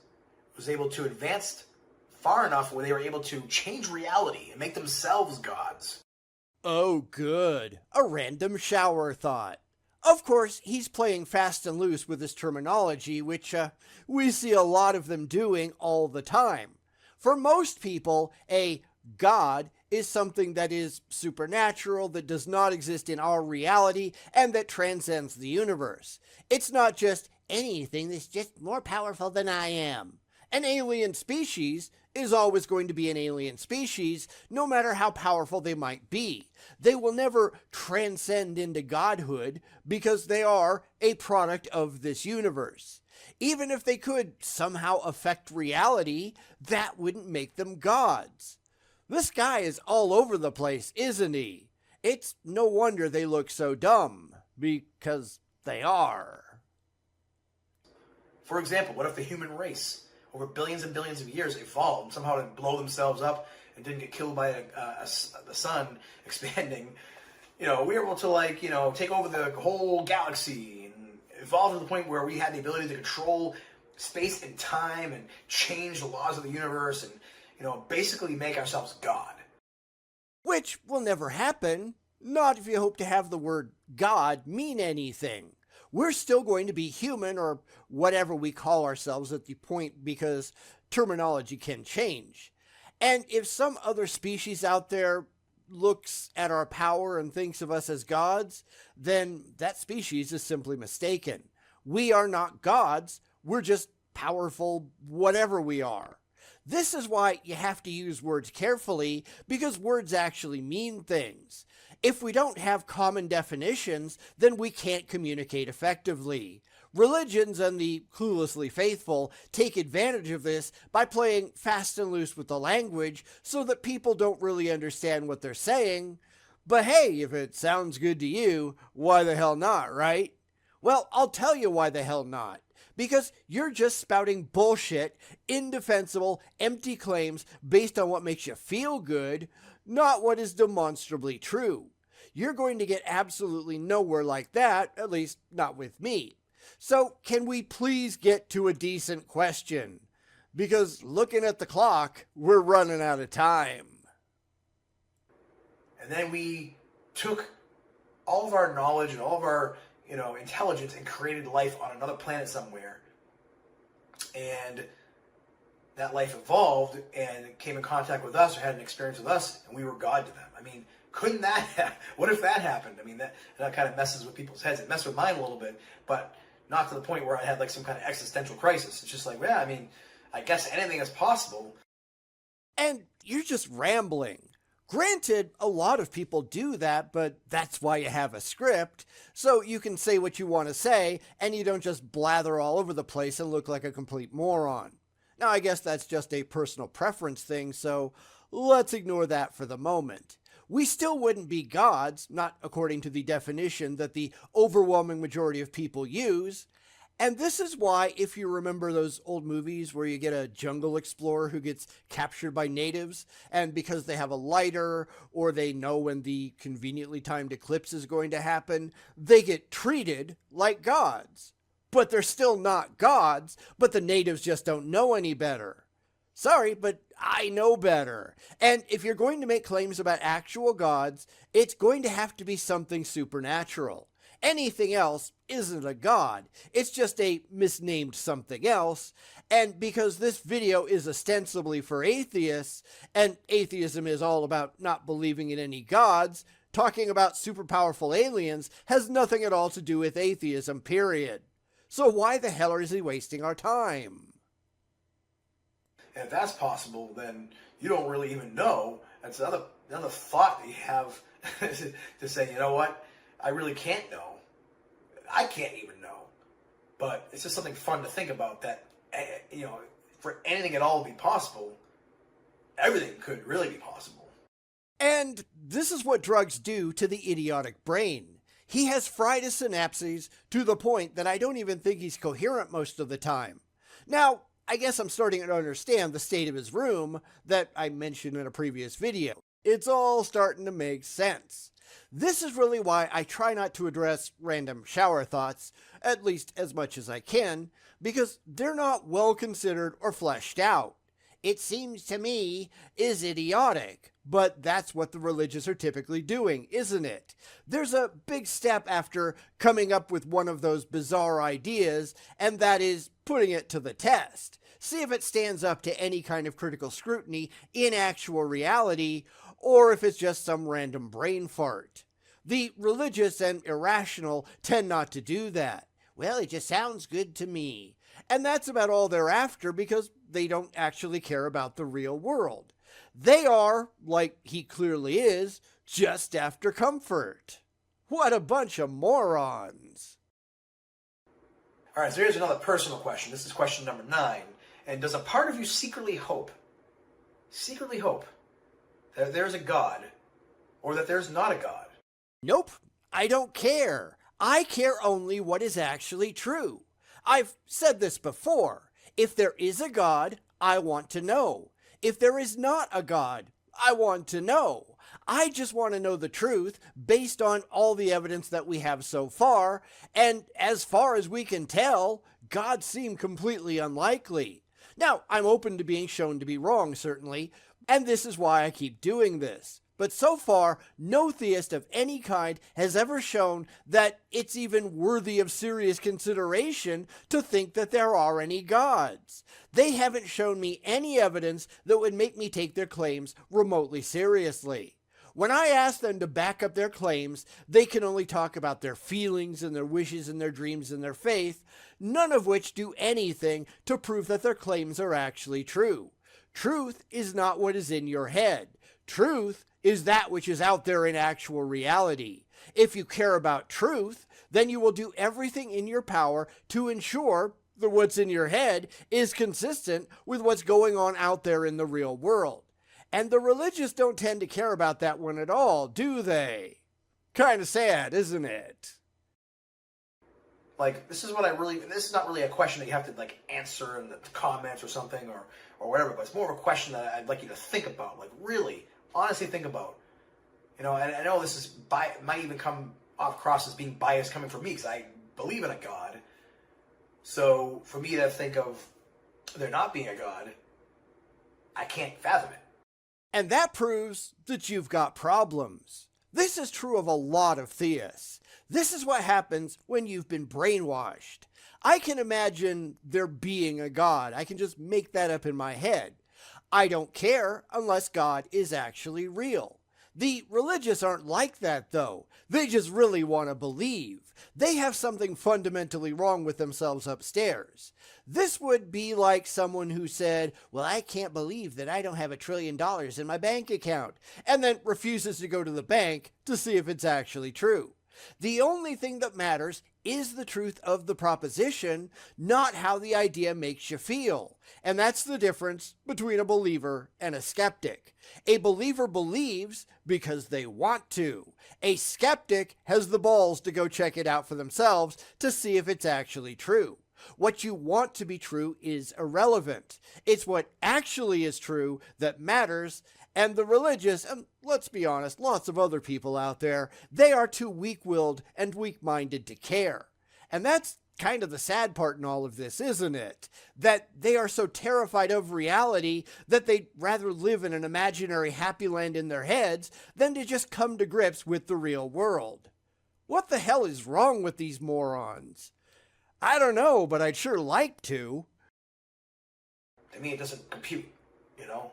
was able to advance far enough where they were able to change reality and make themselves gods? Oh, good. A random shower thought. Of course, he's playing fast and loose with his terminology, which we see a lot of them doing all the time. For most people, a god is something that is supernatural, that does not exist in our reality, and that transcends the universe. It's not just anything that's just more powerful than I am. An alien species is always going to be an alien species, no matter how powerful they might be. They will never transcend into godhood because they are a product of this universe. Even if they could somehow affect reality, that wouldn't make them gods. This guy is all over the place, isn't he? It's no wonder they look so dumb, because they are. For example, what if the human race, over billions and billions of years, evolved and somehow didn't blow themselves up and didn't get killed by the sun expanding? We were able to take over the whole galaxy and evolve to the point where we had the ability to control space and time and change the laws of the universe and basically make ourselves God. Which will never happen, not if you hope to have the word God mean anything. we're still going to be human or whatever we call ourselves at the point, because terminology can change. And if some other species out there looks at our power and thinks of us as gods, then that species is simply mistaken. We are not gods, we're just powerful whatever we are. This is why you have to use words carefully, because words actually mean things. If we don't have common definitions, then we can't communicate effectively. Religions and the cluelessly faithful take advantage of this by playing fast and loose with the language so that people don't really understand what they're saying. But hey, if it sounds good to you, why the hell not, right? Well, I'll tell you why the hell not. Because you're just spouting bullshit, indefensible, empty claims based on what makes you feel good, not what is demonstrably true. You're going to get absolutely nowhere like that, at least not with me. So can we please get to a decent question? Because looking at the clock, we're running out of time. And then we took all of our knowledge and all of our intelligence and created life on another planet somewhere. And that life evolved and came in contact with us or had an experience with us, and we were God to them. I mean, couldn't that what if that happened? I mean, that kind of messes with people's heads. It messed with mine a little bit, but not to the point where I had like some kind of existential crisis. It's just like, yeah, I mean, I guess anything is possible. And you're just rambling. Granted, a lot of people do that, but that's why you have a script, so you can say what you want to say, and you don't just blather all over the place and look like a complete moron. Now, I guess that's just a personal preference thing, so let's ignore that for the moment. We still wouldn't be gods, not according to the definition that the overwhelming majority of people use. And this is why, if you remember those old movies where you get a jungle explorer who gets captured by natives, and because they have a lighter, or they know when the conveniently timed eclipse is going to happen, they get treated like gods. But they're still not gods, but the natives just don't know any better. Sorry, but I know better. And if you're going to make claims about actual gods, it's going to have to be something supernatural. Anything else isn't a god. It's just a misnamed something else. And because this video is ostensibly for atheists, and atheism is all about not believing in any gods, talking about super powerful aliens has nothing at all to do with atheism, period. So why the hell is he wasting our time? And if that's possible, then you don't really even know. That's another thought that you have to say, you know what? I really can't know. I can't even know. But it's just something fun to think about that, for anything at all to be possible, everything could really be possible. And this is what drugs do to the idiotic brain. He has fried his synapses to the point that I don't even think he's coherent most of the time. Now, I guess I'm starting to understand the state of his room that I mentioned in a previous video. It's all starting to make sense. This is really why I try not to address random shower thoughts, at least as much as I can, because they're not well considered or fleshed out. It seems to me is idiotic, but that's what the religious are typically doing, isn't it? There's a big step after coming up with one of those bizarre ideas, and that is putting it to the test. See if it stands up to any kind of critical scrutiny in actual reality, or if it's just some random brain fart. The religious and irrational tend not to do that. Well, it just sounds good to me. And that's about all they're after, because they don't actually care about the real world. They are, like he clearly is, just after comfort. What a bunch of morons. All right, so here's another personal question. This is question number 9. And does a part of you secretly hope that there's a God, or that there's not a God? Nope, I don't care. I care only what is actually true. I've said this before. If there is a God, I want to know. If there is not a God, I want to know. I just want to know the truth based on all the evidence that we have so far, and as far as we can tell, God seemed completely unlikely. Now, I'm open to being shown to be wrong, certainly, and this is why I keep doing this. But so far, no theist of any kind has ever shown that it's even worthy of serious consideration to think that there are any gods. They haven't shown me any evidence that would make me take their claims remotely seriously. When I ask them to back up their claims, they can only talk about their feelings and their wishes and their dreams and their faith, none of which do anything to prove that their claims are actually true. Truth is not what is in your head. Truth is that which is out there in actual reality. If you care about truth, then you will do everything in your power to ensure that what's in your head is consistent with what's going on out there in the real world. And the religious don't tend to care about that one at all, do they? Kind of sad, isn't it? Like, this is not really a question that you have to, like, answer in the comments or something or whatever, but it's more of a question that I'd like you to think about. Like, really, honestly think about. You know, and I know this is might even come across as being biased coming from me because I believe in a God. So for me to think of there not being a God, I can't fathom it. And that proves that you've got problems. This is true of a lot of theists. This is what happens when you've been brainwashed. I can imagine there being a God. I can just make that up in my head. I don't care unless God is actually real. The religious aren't like that, though. They just really want to believe. They have something fundamentally wrong with themselves upstairs. This would be like someone who said, well, I can't believe that I don't have $1 trillion in my bank account, and then refuses to go to the bank to see if it's actually true. The only thing that matters is the truth of the proposition, not how the idea makes you feel. And that's the difference between a believer and a skeptic. A believer believes because they want to. A skeptic has the balls to go check it out for themselves to see if it's actually true. What you want to be true is irrelevant. It's what actually is true that matters. And the religious, and let's be honest, lots of other people out there, they are too weak-willed and weak-minded to care. And that's kind of the sad part in all of this, isn't it? That they are so terrified of reality that they'd rather live in an imaginary happy land in their heads than to just come to grips with the real world. What the hell is wrong with these morons? I don't know, but I'd sure like to. To me, it doesn't compute, you know?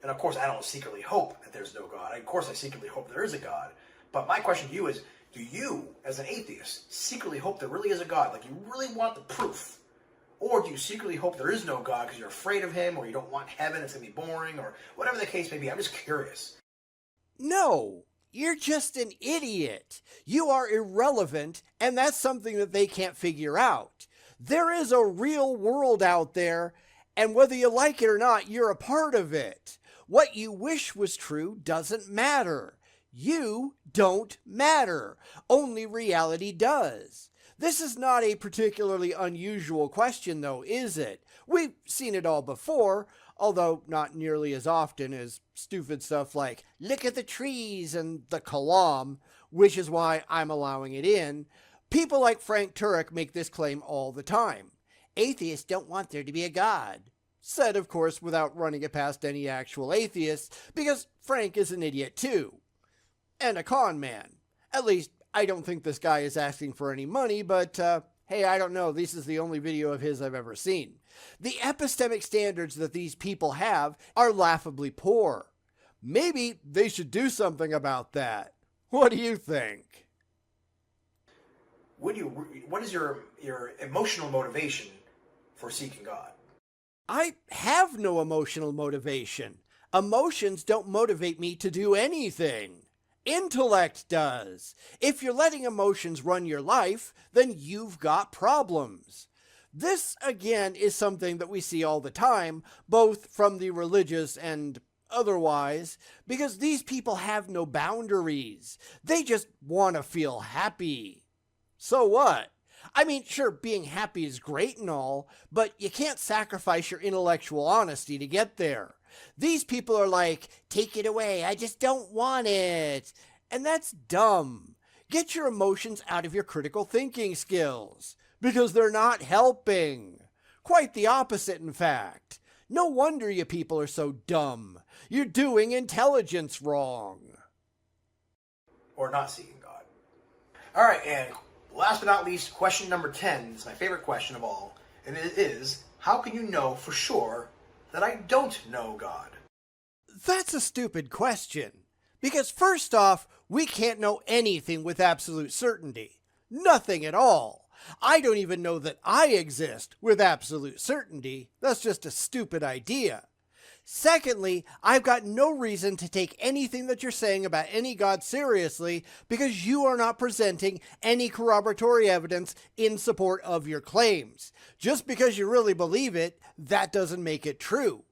And of course, I don't secretly hope that there's no God. Of course, I secretly hope there is a God. But my question to you is, do you, as an atheist, secretly hope there really is a God? Like, you really want the proof? Or do you secretly hope there is no God because you're afraid of him, or you don't want heaven, it's going to be boring, or whatever the case may be? I'm just curious. No, you're just an idiot. You are irrelevant, and that's something that they can't figure out. There is a real world out there, and whether you like it or not, you're a part of it. What you wish was true doesn't matter. You don't matter. Only reality does. This is not a particularly unusual question, though, is it? We've seen it all before, although not nearly as often as stupid stuff like, look at the trees and the kalam, which is why I'm allowing it in. People like Frank Turek make this claim all the time. Atheists don't want there to be a God. Said, of course, without running it past any actual atheists, because Frank is an idiot too. And a con man. At least, I don't think this guy is asking for any money, but hey, I don't know, this is the only video of his I've ever seen. The epistemic standards that these people have are laughably poor. Maybe they should do something about that. What do you think? What is your emotional motivation for seeking God? I have no emotional motivation. Emotions don't motivate me to do anything. Intellect does. If you're letting emotions run your life, then you've got problems. This, again, is something that we see all the time, both from the religious and otherwise, because these people have no boundaries. They just want to feel happy. So what? I mean, sure, being happy is great and all, but you can't sacrifice your intellectual honesty to get there. These people are like, take it away, I just don't want it. And that's dumb. Get your emotions out of your critical thinking skills, because they're not helping. Quite the opposite, in fact. No wonder you people are so dumb. You're doing intelligence wrong. or not seeking God. All right, and last but not least, question number 10 is my favorite question of all, and it is, how can you know for sure that I don't know God? That's a stupid question. Because first off, we can't know anything with absolute certainty. Nothing at all. I don't even know that I exist with absolute certainty. That's just a stupid idea. Secondly, I've got no reason to take anything that you're saying about any God seriously because you are not presenting any corroboratory evidence in support of your claims. Just because you really believe it, that doesn't make it true.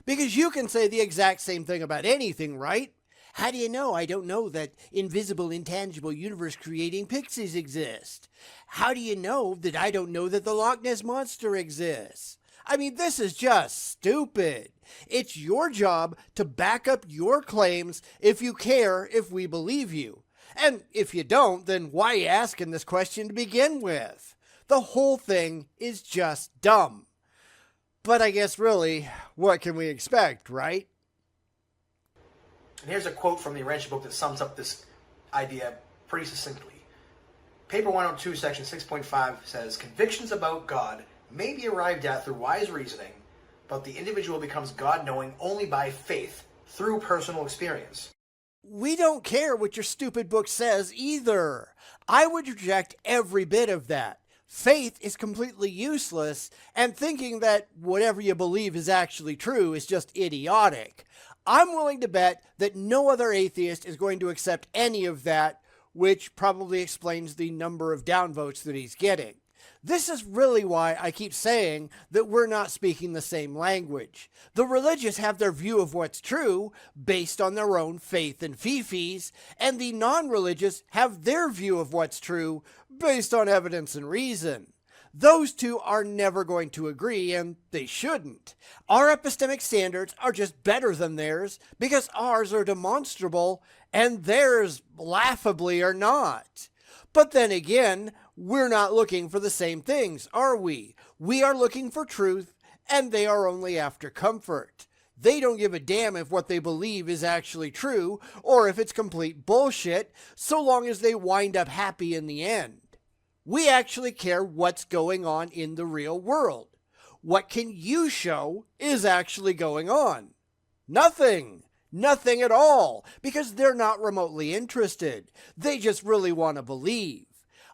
Because you can say the exact same thing about anything, right? How do you know I don't know that invisible, intangible, universe-creating pixies exist? How do you know that I don't know that the Loch Ness Monster exists? I mean, this is just stupid. It's your job to back up your claims if you care if we believe you. And if you don't, then why are you asking this question to begin with? The whole thing is just dumb. But I guess really, what can we expect, right? And here's a quote from the Urantia book that sums up this idea pretty succinctly. Paper 102, section 6.5 says, convictions about God may be arrived at through wise reasoning, but the individual becomes God-knowing only by faith, through personal experience. We don't care what your stupid book says either. I would reject every bit of that. Faith is completely useless, and thinking that whatever you believe is actually true is just idiotic. I'm willing to bet that no other atheist is going to accept any of that, which probably explains the number of downvotes that he's getting. This is really why I keep saying that we're not speaking the same language. The religious have their view of what's true based on their own faith and fifis, and the non-religious have their view of what's true based on evidence and reason. Those two are never going to agree, and they shouldn't. Our epistemic standards are just better than theirs because ours are demonstrable and theirs laughably are not. But then again, we're not looking for the same things, are we? We are looking for truth, and they are only after comfort. They don't give a damn if what they believe is actually true, or if it's complete bullshit, so long as they wind up happy in the end. We actually care what's going on in the real world. What can you show is actually going on? Nothing. Nothing at all, because they're not remotely interested. They just really want to believe.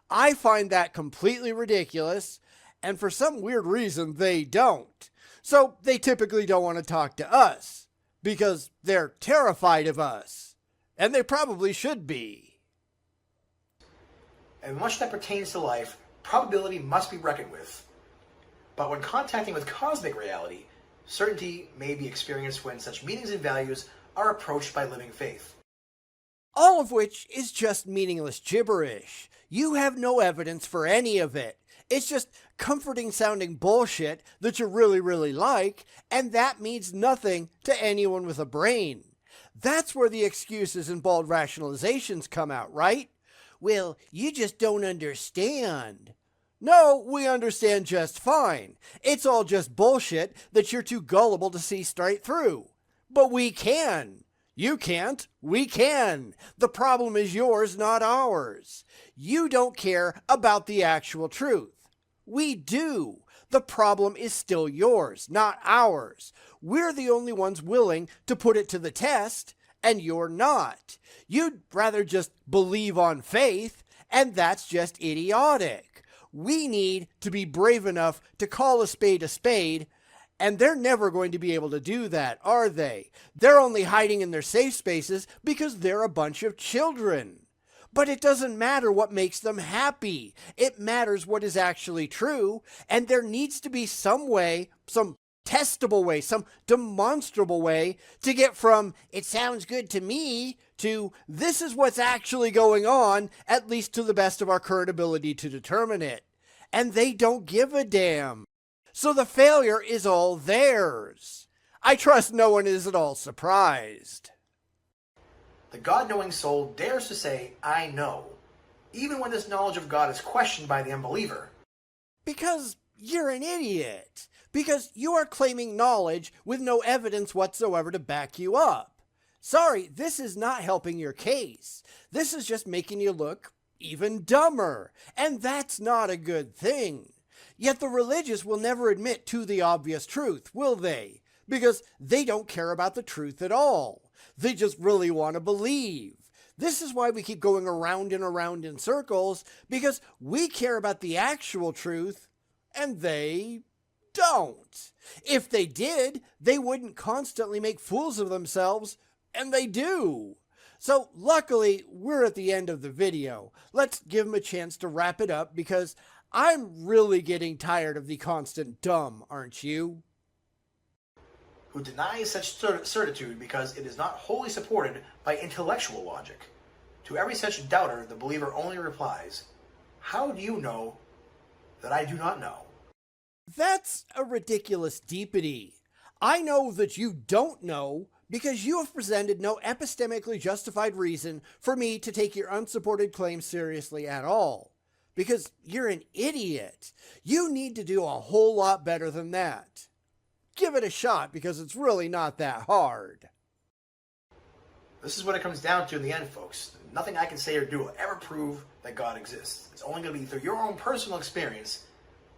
I find that completely ridiculous, and for some weird reason they don't. So they typically don't want to talk to us, because they're terrified of us. And they probably should be. And much that pertains to life, probability must be reckoned with. But when contacting with cosmic reality, certainty may be experienced when such meanings and values are approached by living faith. All of which is just meaningless gibberish. You have no evidence for any of it. It's just comforting sounding bullshit that you really like, and that means nothing to anyone with a brain. That's where the excuses and bald rationalizations come out, right? Well, you just don't understand. No, we understand just fine. It's all just bullshit that you're too gullible to see straight through. But we can. You can't. We can. The problem is yours, not ours. You don't care about the actual truth. We do. The problem is still yours, not ours. We're the only ones willing to put it to the test, and you're not. You'd rather just believe on faith, and that's just idiotic. We need to be brave enough to call a spade, and they're never going to be able to do that, are they? They're only hiding in their safe spaces because they're a bunch of children. But it doesn't matter what makes them happy. It matters what is actually true, and there needs to be some way, some testable way, some demonstrable way to get from, it sounds good to me, to this is what's actually going on, at least to the best of our current ability to determine it. And they don't give a damn. So the failure is all theirs. I trust no one is at all surprised. The God-knowing soul dares to say, I know, even when this knowledge of God is questioned by the unbeliever. Because you're an idiot. Because you are claiming knowledge with no evidence whatsoever to back you up. Sorry, this is not helping your case. This is just making you look even dumber, and that's not a good thing. Yet the religious will never admit to the obvious truth, will they? Because they don't care about the truth at all. They just really want to believe. This is why we keep going around and around in circles, because we care about the actual truth, and they don't. If they did, they wouldn't constantly make fools of themselves, and they do. So luckily, we're at the end of the video. Let's give them a chance to wrap it up, because I'm really getting tired of the constant dumb, aren't you? Who denies such certitude because it is not wholly supported by intellectual logic. To every such doubter, the believer only replies, "How do you know that I do not know?" That's a ridiculous deepity. I know that you don't know because you have presented no epistemically justified reason for me to take your unsupported claims seriously at all. Because you're an idiot. You need to do a whole lot better than that. Give it a shot, because it's really not that hard. This is what it comes down to in the end, folks. Nothing I can say or do will ever prove that God exists. It's only going to be through your own personal experience,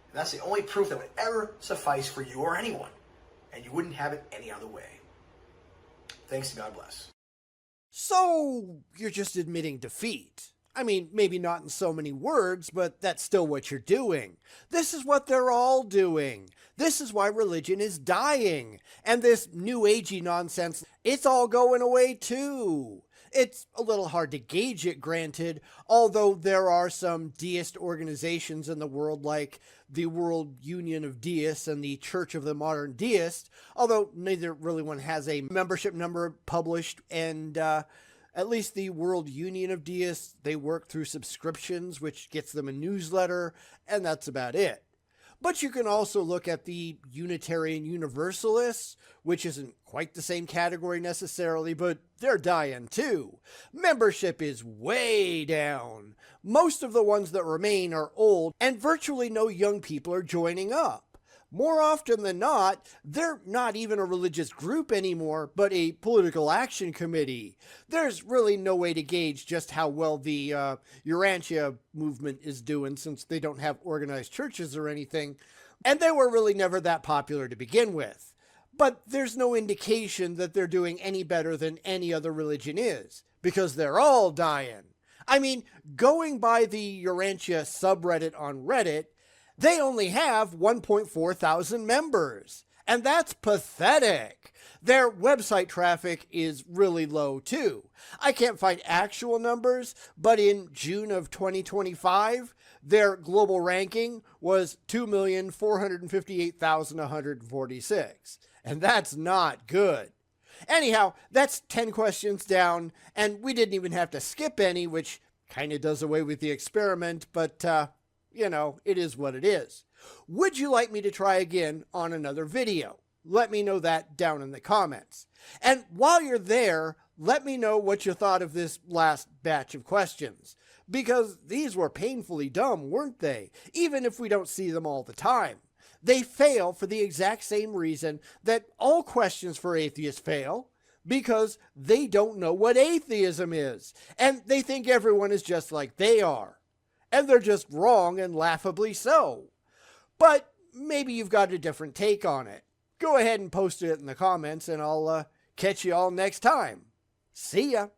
and that's the only proof that would ever suffice for you or anyone, and you wouldn't have it any other way. Thanks and God bless. So, you're just admitting defeat. I mean, maybe not in so many words, but that's still what you're doing. This is what they're all doing. This is why religion is dying. And this new agey nonsense, it's all going away too. It's a little hard to gauge it, granted, although there are some deist organizations in the world like the World Union of Deists and the Church of the Modern Deist, although neither really one has a membership number published, and at least the World Union of Deists, they work through subscriptions, which gets them a newsletter, and that's about it. But you can also look at the Unitarian Universalists, which isn't quite the same category necessarily, but they're dying too. Membership is way down. Most of the ones that remain are old, and virtually no young people are joining up. More often than not, they're not even a religious group anymore, but a political action committee. There's really no way to gauge just how well the Urantia movement is doing, since they don't have organized churches or anything, and they were really never that popular to begin with. But there's no indication that they're doing any better than any other religion is, because they're all dying. I mean, going by the Urantia subreddit on Reddit, they only have 1.4 thousand members, and that's pathetic. Their website traffic is really low too. I can't find actual numbers, but in June of 2025, their global ranking was 2,458,146, and that's not good. Anyhow, that's 10 questions down, and we didn't even have to skip any, which kind of does away with the experiment, but you know, it is what it is. Would you like me to try again on another video? Let me know that down in the comments. And while you're there, let me know what you thought of this last batch of questions. Because these were painfully dumb, weren't they? Even if we don't see them all the time. They fail for the exact same reason that all questions for atheists fail. Because they don't know what atheism is. And they think everyone is just like they are. And they're just wrong, and laughably so. But maybe you've got a different take on it. Go ahead and post it in the comments, and I'll catch you all next time. See ya!